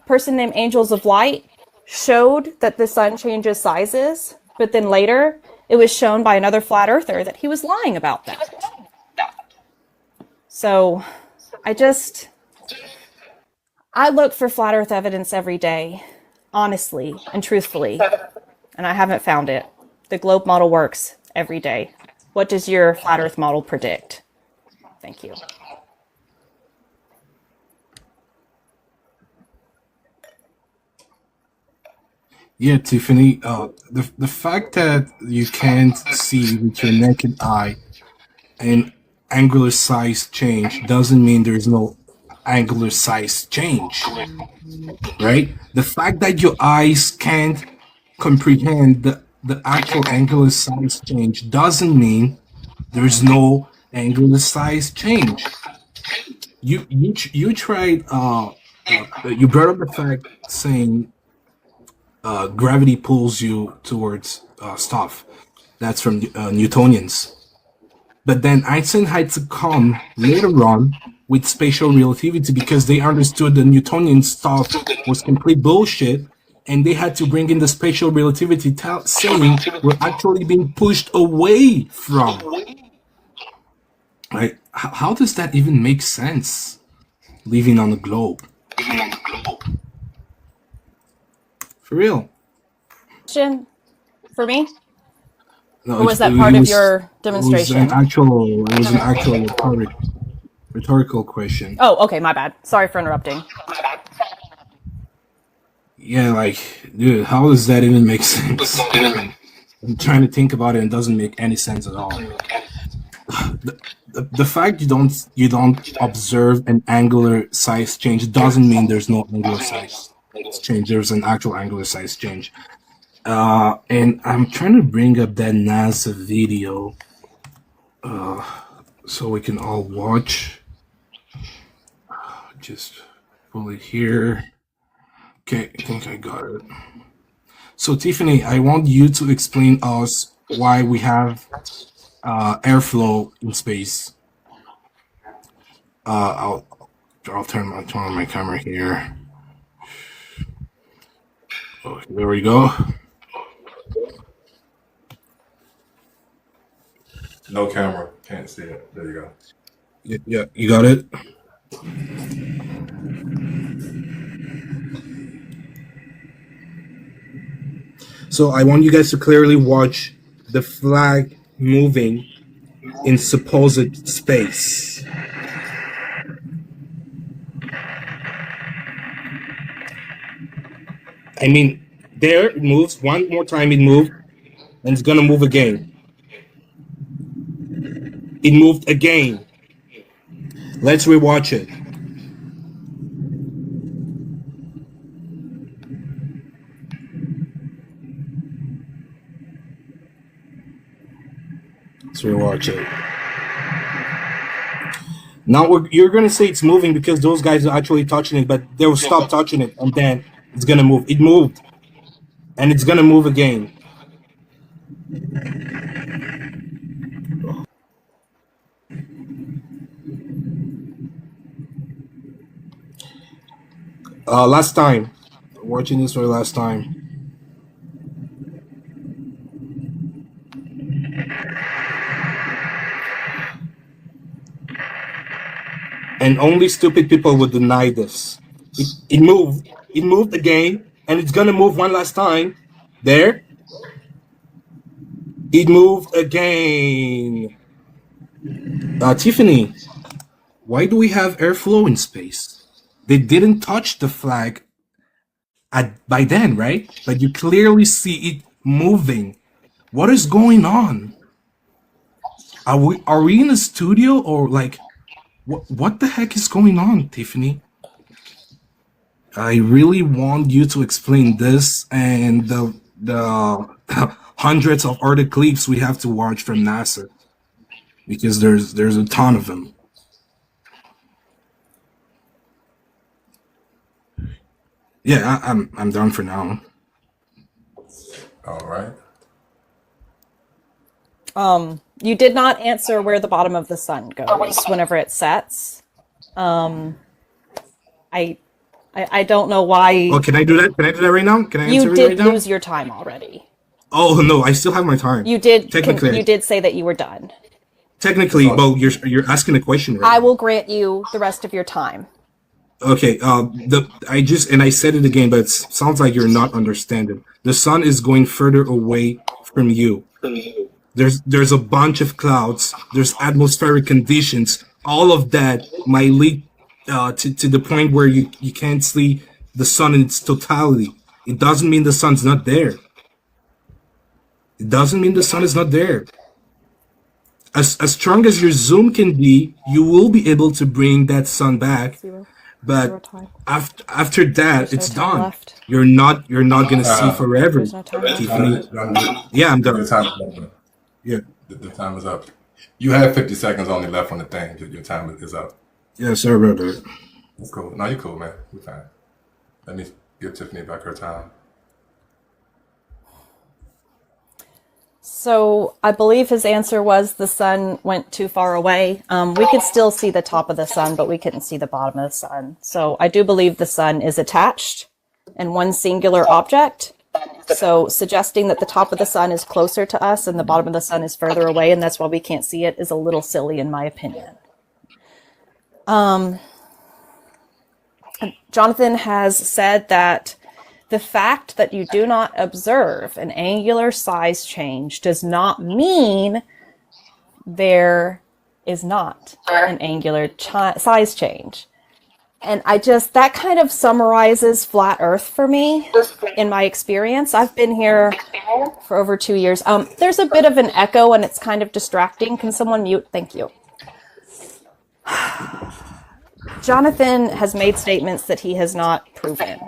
C: A person named Angels of Light showed that the sun changes sizes, but then later it was shown by another flat earther that he was lying about that. So I look for flat earth evidence every day, honestly and truthfully, and I haven't found it. The globe model works every day. What does your flat earth model predict? Thank you.
D: Yeah, Tiffany. The fact that you can't see with your naked eye an angular size change doesn't mean there's no angular size change, right? The fact that your eyes can't comprehend the actual angular size change doesn't mean there's no angular size change. You tried you brought up the fact saying gravity pulls you towards stuff. That's from Newtonians. But then Einstein had to come later on with spatial relativity because they understood the Newtonian stuff was complete bullshit, and they had to bring in the spatial relativity saying we're actually being pushed away from. Right? How does that even make sense? Living on the globe. For real.
C: Question for me?
D: No,
C: Or was that part of your demonstration?
D: It was an actual rhetorical question.
C: Oh, okay, my bad. Sorry for interrupting.
D: Yeah, like, dude, how does that even make sense? I'm trying to think about it and it doesn't make any sense at all. The fact you don't observe an angular size change doesn't mean there's no angular size change. There's an actual angular size change. And I'm trying to bring up that NASA video so we can all watch. Just pull it here. Okay, I think I got it. So Tiffany, I want you to explain us why we have airflow in space. I'll turn on my camera here. Oh, there we go.
A: No camera. Can't see it. There you go.
D: Yeah, you got it? So I want you guys to clearly watch the flag moving in supposed space. I mean, there it moves. One more time it moved, and it's gonna move again. It moved again. Let's rewatch it. Let's rewatch it. Now you're gonna say it's moving because those guys are actually touching it, but they'll stop touching it, and then it's gonna move. It moved, and it's gonna move again. Last time. Watching this for the last time. And only stupid people would deny this. It moved. It moved again, and it's gonna move one last time. There. It moved again. Tiffany, why do we have airflow in space? They didn't touch the flag by then, right? But you clearly see it moving. What is going on? Are we in a studio or like what the heck is going on, Tiffany? I really want you to explain this and the hundreds of other clips we have to watch from NASA because there's a ton of them. Yeah, I'm done for now.
A: All right.
C: You did not answer where the bottom of the sun goes whenever it sets. I don't know why.
D: Oh, can I do that? Can I do that right now? Can I answer
C: You
D: it
C: did
D: right now?
C: lose your time already.
D: Oh no, I still have my time.
C: You did.
D: Technically,
C: You did say that you were done.
D: Technically, well, you're asking a question right
C: I
D: now.
C: will grant you the rest of your time.
D: Okay, I said it again, but it sounds like you're not understanding. The sun is going further away from you. There's a bunch of clouds. There's atmospheric conditions. All of that might lead to the point where you can't see the sun in its totality. it doesn't mean the sun's not there. It doesn't mean the sun is not there. As strong as your zoom can be, you will be able to bring that sun back.
C: Zero
D: But
C: time.
D: after that,
C: There's
D: it's
C: no time
D: done.
C: left.
D: You're not gonna see forever.
C: There's no time left.
D: Tiffany.
A: John,
D: Yeah, I'm
A: your
D: done.
A: time is up.
D: Yeah.
A: The time is up. You have 50 seconds only left on the thing. Your time is up.
D: Yeah, sorry about that.
A: That's cool. No, you're cool, man. You're fine. Let me give Tiffany back her time.
C: So I believe his answer was the sun went too far away. We could still see the top of the sun, but we couldn't see the bottom of the sun. So I do believe the sun is attached in one singular object. So suggesting that the top of the sun is closer to us and the bottom of the sun is further away, and that's why we can't see it, is a little silly in my opinion. Jonathan has said that the fact that you do not observe an angular size change does not mean there is not an angular size change. And that kind of summarizes flat Earth for me in my experience. I've been here for over 2 years. There's a bit of an echo and it's kind of distracting. Can someone mute? Thank you. Jonathan has made statements that he has not proven.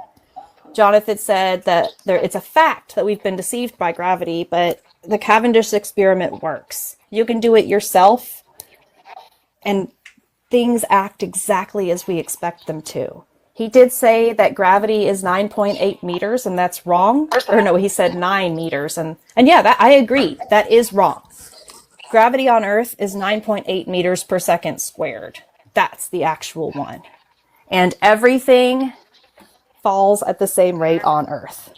C: Jonathan said that it's a fact that we've been deceived by gravity, but the Cavendish experiment works. You can do it yourself, and things act exactly as we expect them to. He did say that gravity is 9.8 meters, and that's wrong. Or no, he said 9 meters. And yeah, I agree. That is wrong. Gravity on Earth is 9.8 meters per second squared. That's the actual one. And everything falls at the same rate on Earth.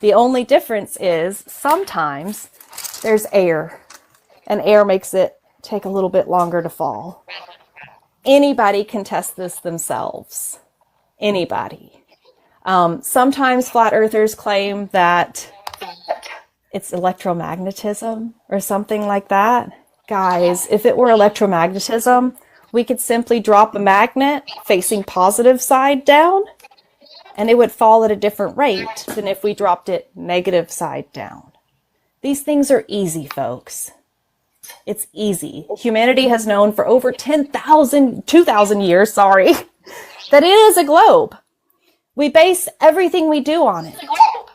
C: The only difference is sometimes there's air, and air makes it take a little bit longer to fall. Anybody can test this themselves. Anybody. Sometimes flat earthers claim that it's electromagnetism or something like that. Guys, if it were electromagnetism, we could simply drop a magnet facing positive side down, and it would fall at a different rate than if we dropped it negative side down. These things are easy, folks. It's easy. Humanity has known for over 2,000 years, that it is a globe. We base everything we do on it.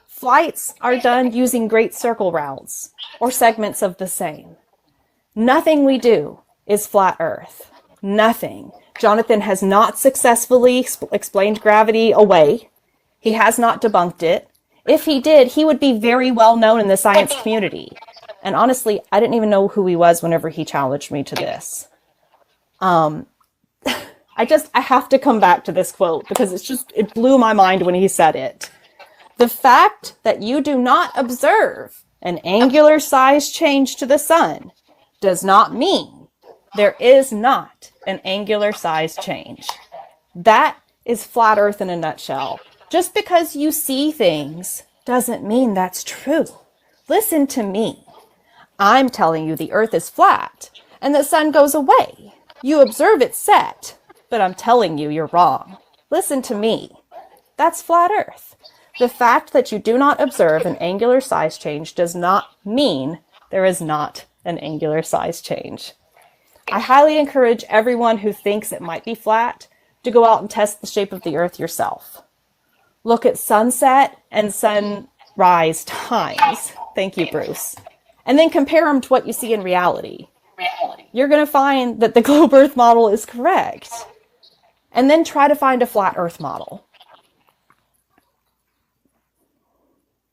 C: Flights are done using great circle routes or segments of the same. Nothing we do is flat Earth. Nothing. Jonathan has not successfully explained gravity away. He has not debunked it. If he did, he would be very well known in the science community. And honestly, I didn't even know who he was whenever he challenged me to this. I have to come back to this quote because it blew my mind when he said it. The fact that you do not observe an angular size change to the sun does not mean there is not an angular size change. That is flat Earth in a nutshell. Just because you see things doesn't mean that's true. Listen to me. I'm telling you the Earth is flat and the sun goes away. You observe it set, but I'm telling you you're wrong. Listen to me. That's flat Earth. The fact that you do not observe an angular size change does not mean there is not an angular size change. I highly encourage everyone who thinks it might be flat to go out and test the shape of the Earth yourself. Look at sunset and sunrise times. Thank you, Bruce. And then compare them to what you see in reality. You're going to find that the globe Earth model is correct. And then try to find a flat Earth model.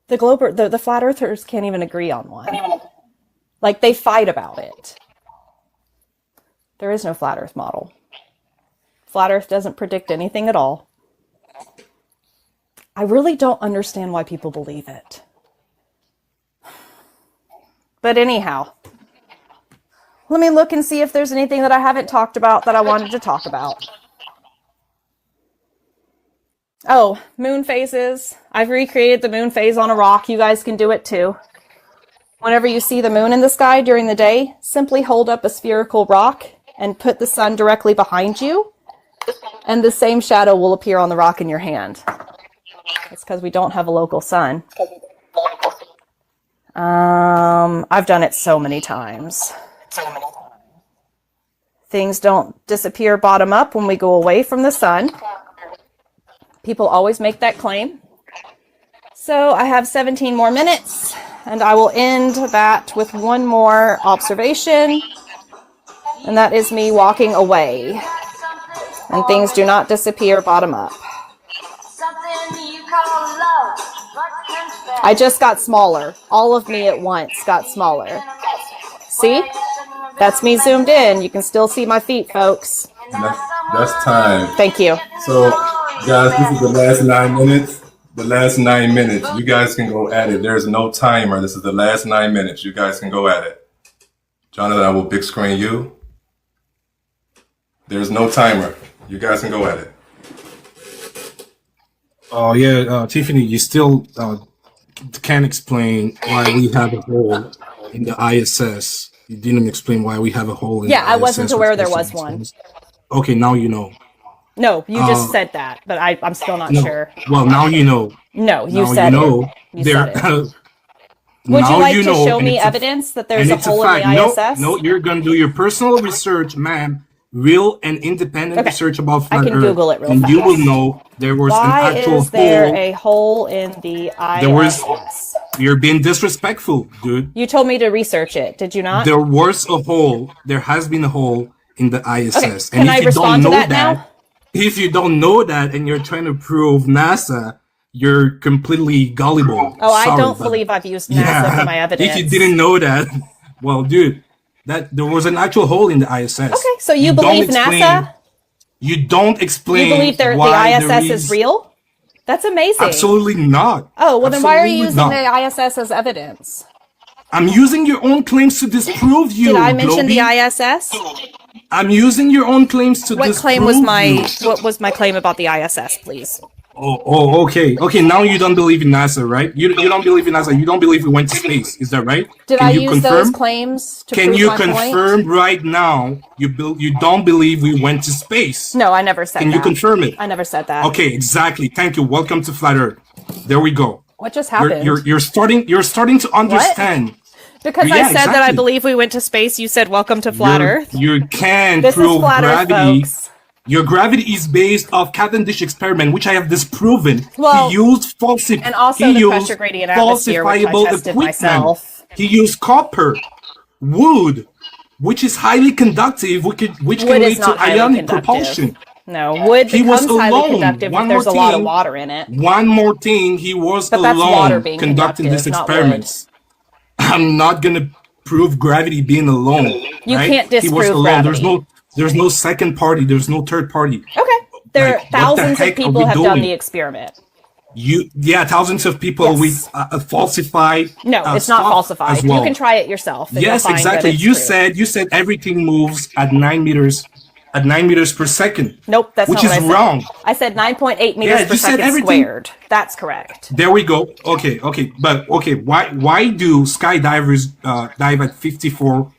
C: The flat earthers can't even agree on one. Like, they fight about it. There is no flat Earth model. Flat Earth doesn't predict anything at all. I really don't understand why people believe it. But anyhow, let me look and see if there's anything that I haven't talked about that I wanted to talk about. Oh, moon phases. I've recreated the moon phase on a rock. You guys can do it too. Whenever you see the moon in the sky during the day, simply hold up a spherical rock and put the sun directly behind you, and the same shadow will appear on the rock in your hand. It's because we don't have a local sun. I've done it so many times. Things don't disappear bottom up when we go away from the sun. People always make that claim. So I have 17 more minutes, and I will end that with one more observation, and that is me walking away. And things do not disappear bottom up. I just got smaller. All of me at once got smaller. See? That's me zoomed in. You can still see my feet, folks.
A: That's time.
C: Thank you.
A: So, guys, this is the last 9 minutes. The last 9 minutes. You guys can go at it. There's no timer. This is the last 9 minutes. You guys can go at it. Jonathan, I will big screen you. There's no timer. You guys can go at it.
D: Oh yeah, Tiffany, you still can't explain why we have a hole in the ISS. You didn't explain why we have a hole in the ISS.
C: Yeah, I wasn't aware there was one.
D: Okay, now you know.
C: No, you just said that, but I'm still not sure.
D: Well, now you know.
C: No, you
D: now
C: said
D: you know.
C: it. You said it.
D: Would
C: you like to show me evidence that there's a hole in the ISS?
D: No, you're going to do your personal research, ma'am. Real and independent research about flat Earth.
C: I can Google it real
D: and
C: fast.
D: You will know there was an actual hole.
C: Why is there a hole in the ISS?
D: You're being disrespectful, dude.
C: You told me to research it, did you not?
D: There was a hole. There has been a hole in the ISS.
C: Okay.
D: And
C: Can I respond to that now?
D: If you don't know that and you're trying to prove NASA, you're completely gullible.
C: Oh, I don't believe I've used NASA for my evidence.
D: If you didn't know that, well, dude, that there was an actual hole in the ISS.
C: Okay, so you believe NASA?
D: You don't explain.
C: You believe the ISS is real? That's amazing.
D: Absolutely not.
C: Oh, well, then why are you using the ISS as evidence?
D: I'm using your own claims to disprove you.
C: Did I mention the ISS?
D: I'm using your own claims to disprove
C: What was my claim about the ISS, please?
D: Okay. Now you don't believe in NASA, right? You don't believe in NASA. You don't believe we went to space. Is that right?
C: Did I use those claims to prove my point? Can you
D: confirm right now you don't believe we went to space?
C: No, I never said that.
D: Can you confirm it?
C: I never said that.
D: Okay, exactly. Thank you. Welcome to Flat Earth. There we go.
C: What just happened?
D: You're starting to understand.
C: What? Because I said that I believe we went to space, you said welcome to Flat Earth.
D: You can't
C: prove
D: gravity.
C: Earth, folks.
D: Your gravity is based off Cavendish experiment, which I have disproven.
C: Well,
D: he used falsifiable
C: and also the pressure gradient atmosphere, which I tested myself.
D: He used copper, wood, which is highly conductive, which can lead to ionic propulsion.
C: No, wood becomes highly conductive if there's a lot of water in it.
D: One more thing, he was alone conducting these experiments. I'm not gonna prove gravity being alone.
C: You can't disprove gravity.
D: There's no second party. There's no third party.
C: Okay. There are thousands of people have done the experiment.
D: Thousands of people with falsified.
C: No, it's not falsified.
D: Well.
C: You can try it yourself.
D: Yes, exactly. You said everything moves at 9 meters. At 9 meters per second.
C: Nope, that's not what I said.
D: Which is wrong.
C: I said 9.8 meters per second squared. That's correct.
D: There we go. Okay. But why do skydivers dive at 54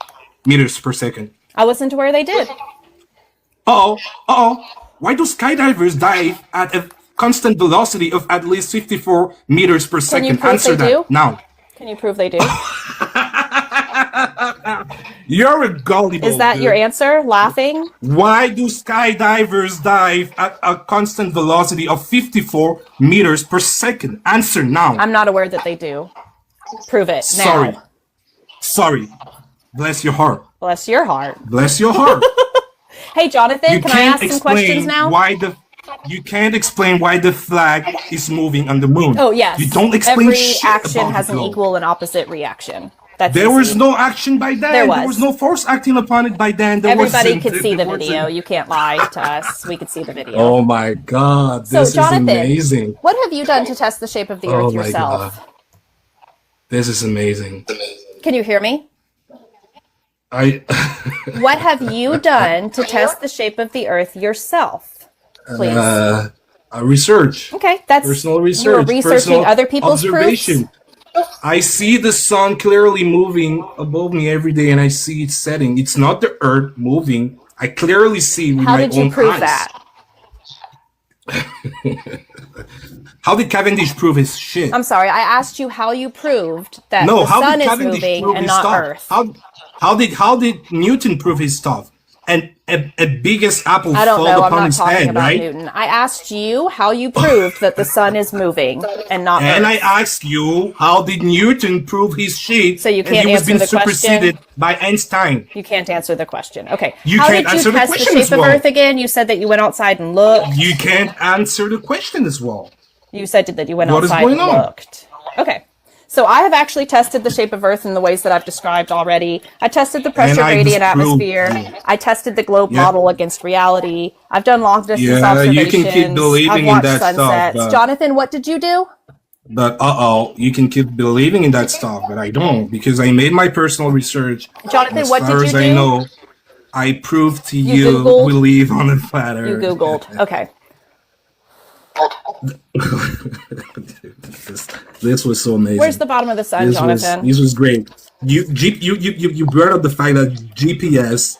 D: meters per second?
C: I wasn't aware they did.
D: Why do skydivers dive at a constant velocity of at least 54 meters per second?
C: Can you prove
D: Answer
C: they do?
D: Now.
C: Can you prove they do?
D: You're a gullible.
C: Is that your answer? Laughing?
D: Why do skydivers dive at a constant velocity of 54 meters per second? Answer now.
C: I'm not aware that they do. Prove it now.
D: Sorry. Bless your heart.
C: Bless your heart.
D: Bless your heart.
C: Hey, Jonathan, can I ask some questions now?
D: You can't explain why the flag is moving on the moon.
C: Oh, yes.
D: You don't explain
C: Every
D: shit
C: action
D: about
C: has an equal and opposite reaction.
D: There was no action by then. There was no force acting upon it by then.
C: Everybody could see the video. You can't lie to us. We could see the video.
D: Oh my God, this is amazing.
C: What have you done to test the shape of the Earth yourself?
D: God. This is amazing.
C: Can you hear me? What have you done to test the shape of the Earth yourself? Please.
D: Research.
C: Okay, that's
D: personal research.
C: You're researching other people's observation. Proofs?
D: I see the sun clearly moving above me every day, and I see it setting. It's not the Earth moving. I clearly see with my own eyes.
C: How did you prove that?
D: How did Cavendish prove his shit?
C: I'm sorry, I asked you how you proved that
D: No,
C: the
D: how
C: sun
D: did
C: is
D: Cavendish
C: moving
D: prove
C: and
D: his
C: not
D: stuff?
C: Earth.
D: How did Newton prove his stuff? And a biggest apple
C: I don't
D: fall
C: know. I'm
D: upon
C: not
D: his
C: talking
D: head,
C: about
D: right?
C: Newton. I asked you how you proved that the sun is moving and not
D: And
C: Earth.
D: I asked you, how did Newton prove his shit?
C: So you
D: and
C: can't
D: he was
C: answer
D: being
C: the question?
D: superseded by Einstein.
C: You can't answer the question. Okay.
D: You
C: How
D: can't
C: did you
D: answer the
C: test the
D: question
C: shape
D: as
C: of
D: well.
C: Earth again? You said that you went outside and looked.
D: You can't answer the question as well.
C: You said that you went
D: What is
C: outside
D: going
C: and
D: on?
C: looked. Okay. So I have actually tested the shape of Earth in the ways that I've described already. I tested the pressure
D: I
C: gradient
D: disproved
C: atmosphere.
D: it.
C: I tested the globe
D: Yeah.
C: model against reality. I've done long distance
D: Yeah,
C: observations.
D: you can keep believing
C: I've
D: in
C: watched
D: that stuff,
C: sunsets.
D: but-
C: Jonathan, what did you do?
D: But you can keep believing in that stuff, but I don't, because I made my personal research.
C: Jonathan,
D: As
C: what
D: far
C: did
D: as
C: you
D: I
C: do?
D: know, I proved to
C: You
D: you
C: Googled?
D: we live on a flat Earth.
C: You Googled. Okay.
D: This was so amazing.
C: Where's the bottom of the sun, Jonathan?
D: This was great. You brought up the fact that GPS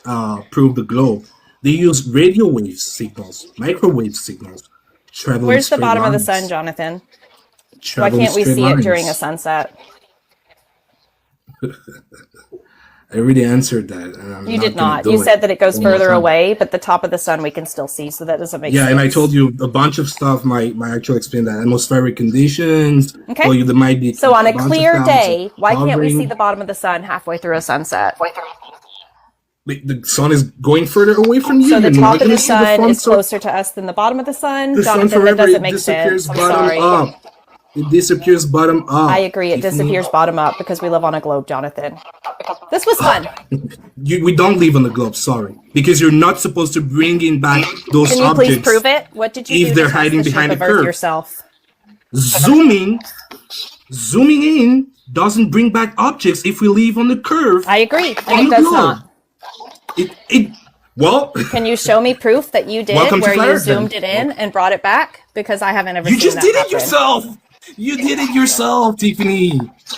D: proved the globe. They use radio wave signals, microwave signals, traveling
C: Where's the
D: straight
C: bottom of the
D: lines.
C: sun, Jonathan? Why
D: Traveling
C: can't we
D: straight
C: see it during a
D: lines.
C: sunset?
D: I already answered that. And I'm
C: You did
D: gonna
C: not.
D: do
C: You
D: it
C: said that it goes
D: one more
C: further
D: time.
C: away, but the top of the sun we can still see, so that doesn't make sense.
D: Yeah, and I told you a bunch of stuff might actually explain that. Atmospheric conditions.
C: Okay.
D: Well, there might be
C: So on a
D: bunch of
C: clear
D: clouds
C: day, why can't we
D: hovering.
C: see the bottom of the sun halfway through a sunset?
D: The sun is going further away from you.
C: So the
D: You're not
C: top of
D: gonna
C: the
D: see the
C: sun
D: front
C: is
D: sun.
C: closer to us than the bottom of the sun?
D: The sun
C: Jonathan, that
D: forever
C: doesn't
D: it
C: make
D: disappears
C: sense. I'm
D: bottom
C: sorry.
D: up. It disappears bottom up.
C: I agree, it
D: Tiffany.
C: disappears bottom up because we live on a globe, Jonathan. This was fun.
D: We don't live on the globe, sorry. Because you're not supposed to bring in back those
C: Can you
D: objects.
C: please prove it? What did you
D: if
C: do
D: they're
C: to test
D: hiding
C: the
D: behind
C: shape
D: the
C: of Earth
D: curve.
C: yourself?
D: Zooming in doesn't bring back objects if we leave on the curve.
C: I agree,
D: on
C: and it
D: the
C: does
D: globe.
C: not.
D: Well,
C: Can you show me proof that you did
D: Welcome to
C: where
D: Flat
C: you
D: Earth, then.
C: zoomed it in and brought it back? Because I haven't ever
D: you
C: seen
D: just
C: that
D: did it
C: happen.
D: yourself. You did it yourself, Tiffany.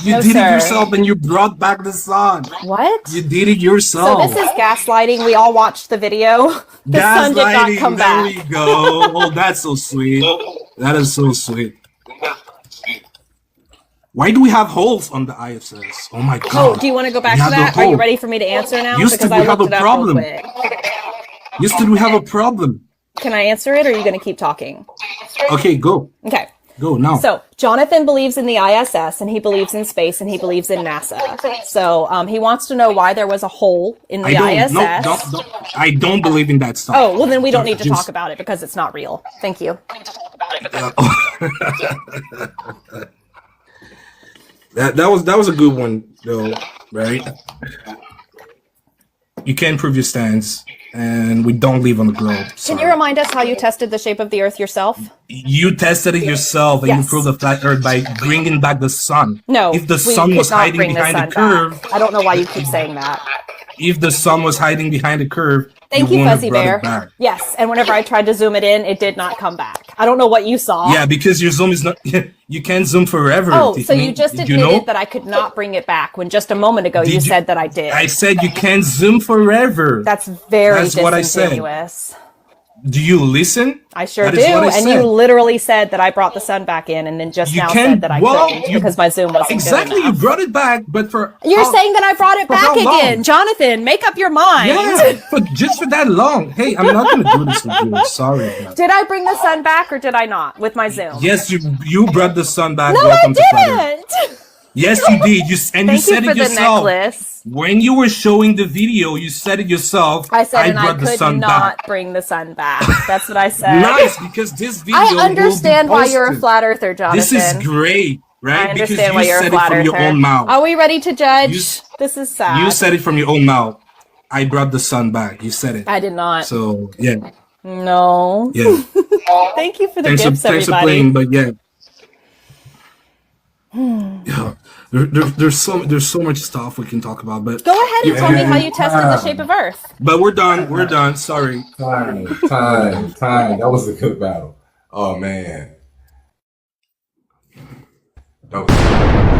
D: You
C: No,
D: did
C: sir.
D: it yourself and you brought back the sun.
C: What?
D: You did it
C: So
D: yourself.
C: this is gaslighting. We all watched the video. The sun did not
D: Gaslighting,
C: come
D: there
C: back.
D: we go. Oh, that's so sweet. That is so sweet. Why do we have holes on the ISS? Oh my god.
C: Oh, do you want to go back
D: We
C: to
D: have the
C: that? Are you
D: hole.
C: ready for me to answer now?
D: Houston,
C: Because I
D: we have
C: looked
D: a
C: it up
D: problem.
C: real quick.
D: Houston, we have a problem.
C: Can I answer it, or are you going to keep talking?
D: Okay, go.
C: Okay.
D: Go now.
C: So Jonathan believes in the ISS, and he believes in space, and he believes in NASA. So he wants to know why there was a hole in the ISS.
D: I don't believe in that stuff.
C: Oh, well, then we don't need to
D: Just-
C: talk about it because it's not real. Thank you.
D: That was a good one though, right? You can't prove your stance, and we don't live on the globe.
C: Can
D: Sorry.
C: you remind us how you tested the shape of the Earth yourself?
D: You tested it yourself, and
C: Yes.
D: you proved the flat Earth by bringing back the sun.
C: No,
D: if the
C: we
D: sun
C: could
D: was
C: not
D: hiding
C: bring the
D: behind the
C: sun
D: curve,
C: back. I don't know why you keep saying that.
D: if the sun was hiding behind the curve,
C: Thank you,
D: wouldn't have
C: Fuzzy
D: brought
C: Bear.
D: it back.
C: Yes, and whenever I tried to zoom it in, it did not come back. I don't know what you saw.
D: Yeah, because your zoom is not. You can't zoom forever.
C: Oh, so
D: Tiffany.
C: you just
D: Did
C: admitted
D: you know?
C: that I could not bring it back when just a moment ago you
D: Did
C: said that I did.
D: I said you can't zoom forever.
C: That's very
D: That's what I said.
C: disingenuous.
D: Do you listen?
C: I sure
D: That
C: do.
D: is what I
C: And
D: said.
C: you literally said that I brought the sun back in, and then just
D: You
C: now
D: can't-
C: said that I
D: well,
C: couldn't
D: you-
C: because my zoom wasn't
D: Exactly,
C: good
D: you
C: enough.
D: brought it back, but for
C: You're
D: how-
C: saying that I brought it
D: for
C: back
D: how long?
C: again. Jonathan, make up your mind.
D: Yeah, for just for that long. Hey, I'm not gonna do this with you. I'm sorry. Man.
C: Did I bring the sun back or did I not with my zoom?
D: Yes, you brought the sun back.
C: No,
D: Welcome
C: I
D: to Flat Earth.
C: didn't.
D: Yes, you did. You
C: Thank you
D: said
C: for
D: it
C: the
D: yourself.
C: necklace.
D: When you were showing the video, you said it yourself.
C: I said, and I
D: brought the
C: could
D: sun
C: not
D: back.
C: bring the sun back. That's what I said.
D: Nice, because this video.
C: I
D: will
C: understand
D: be
C: why you're a
D: posted.
C: flat earther, Jonathan.
D: This is great, right?
C: I
D: Because
C: understand why
D: you
C: you're a
D: said
C: flat
D: it from
C: earther.
D: your own mouth.
C: Are we ready to judge?
D: You-
C: This is sad.
D: You said it from your own mouth. I brought the sun back. You said it.
C: I did not.
D: So yeah,
C: No.
D: yeah.
C: Thank you for the
D: Thanks
C: gifts,
D: for
C: everybody.
D: playing, but yeah. Yeah, there's so much stuff we can talk about, but
C: Go ahead and tell me how you tested the shape of Earth.
D: we're done. We're done. Sorry.
A: Time. That was a good battle. Oh man. That was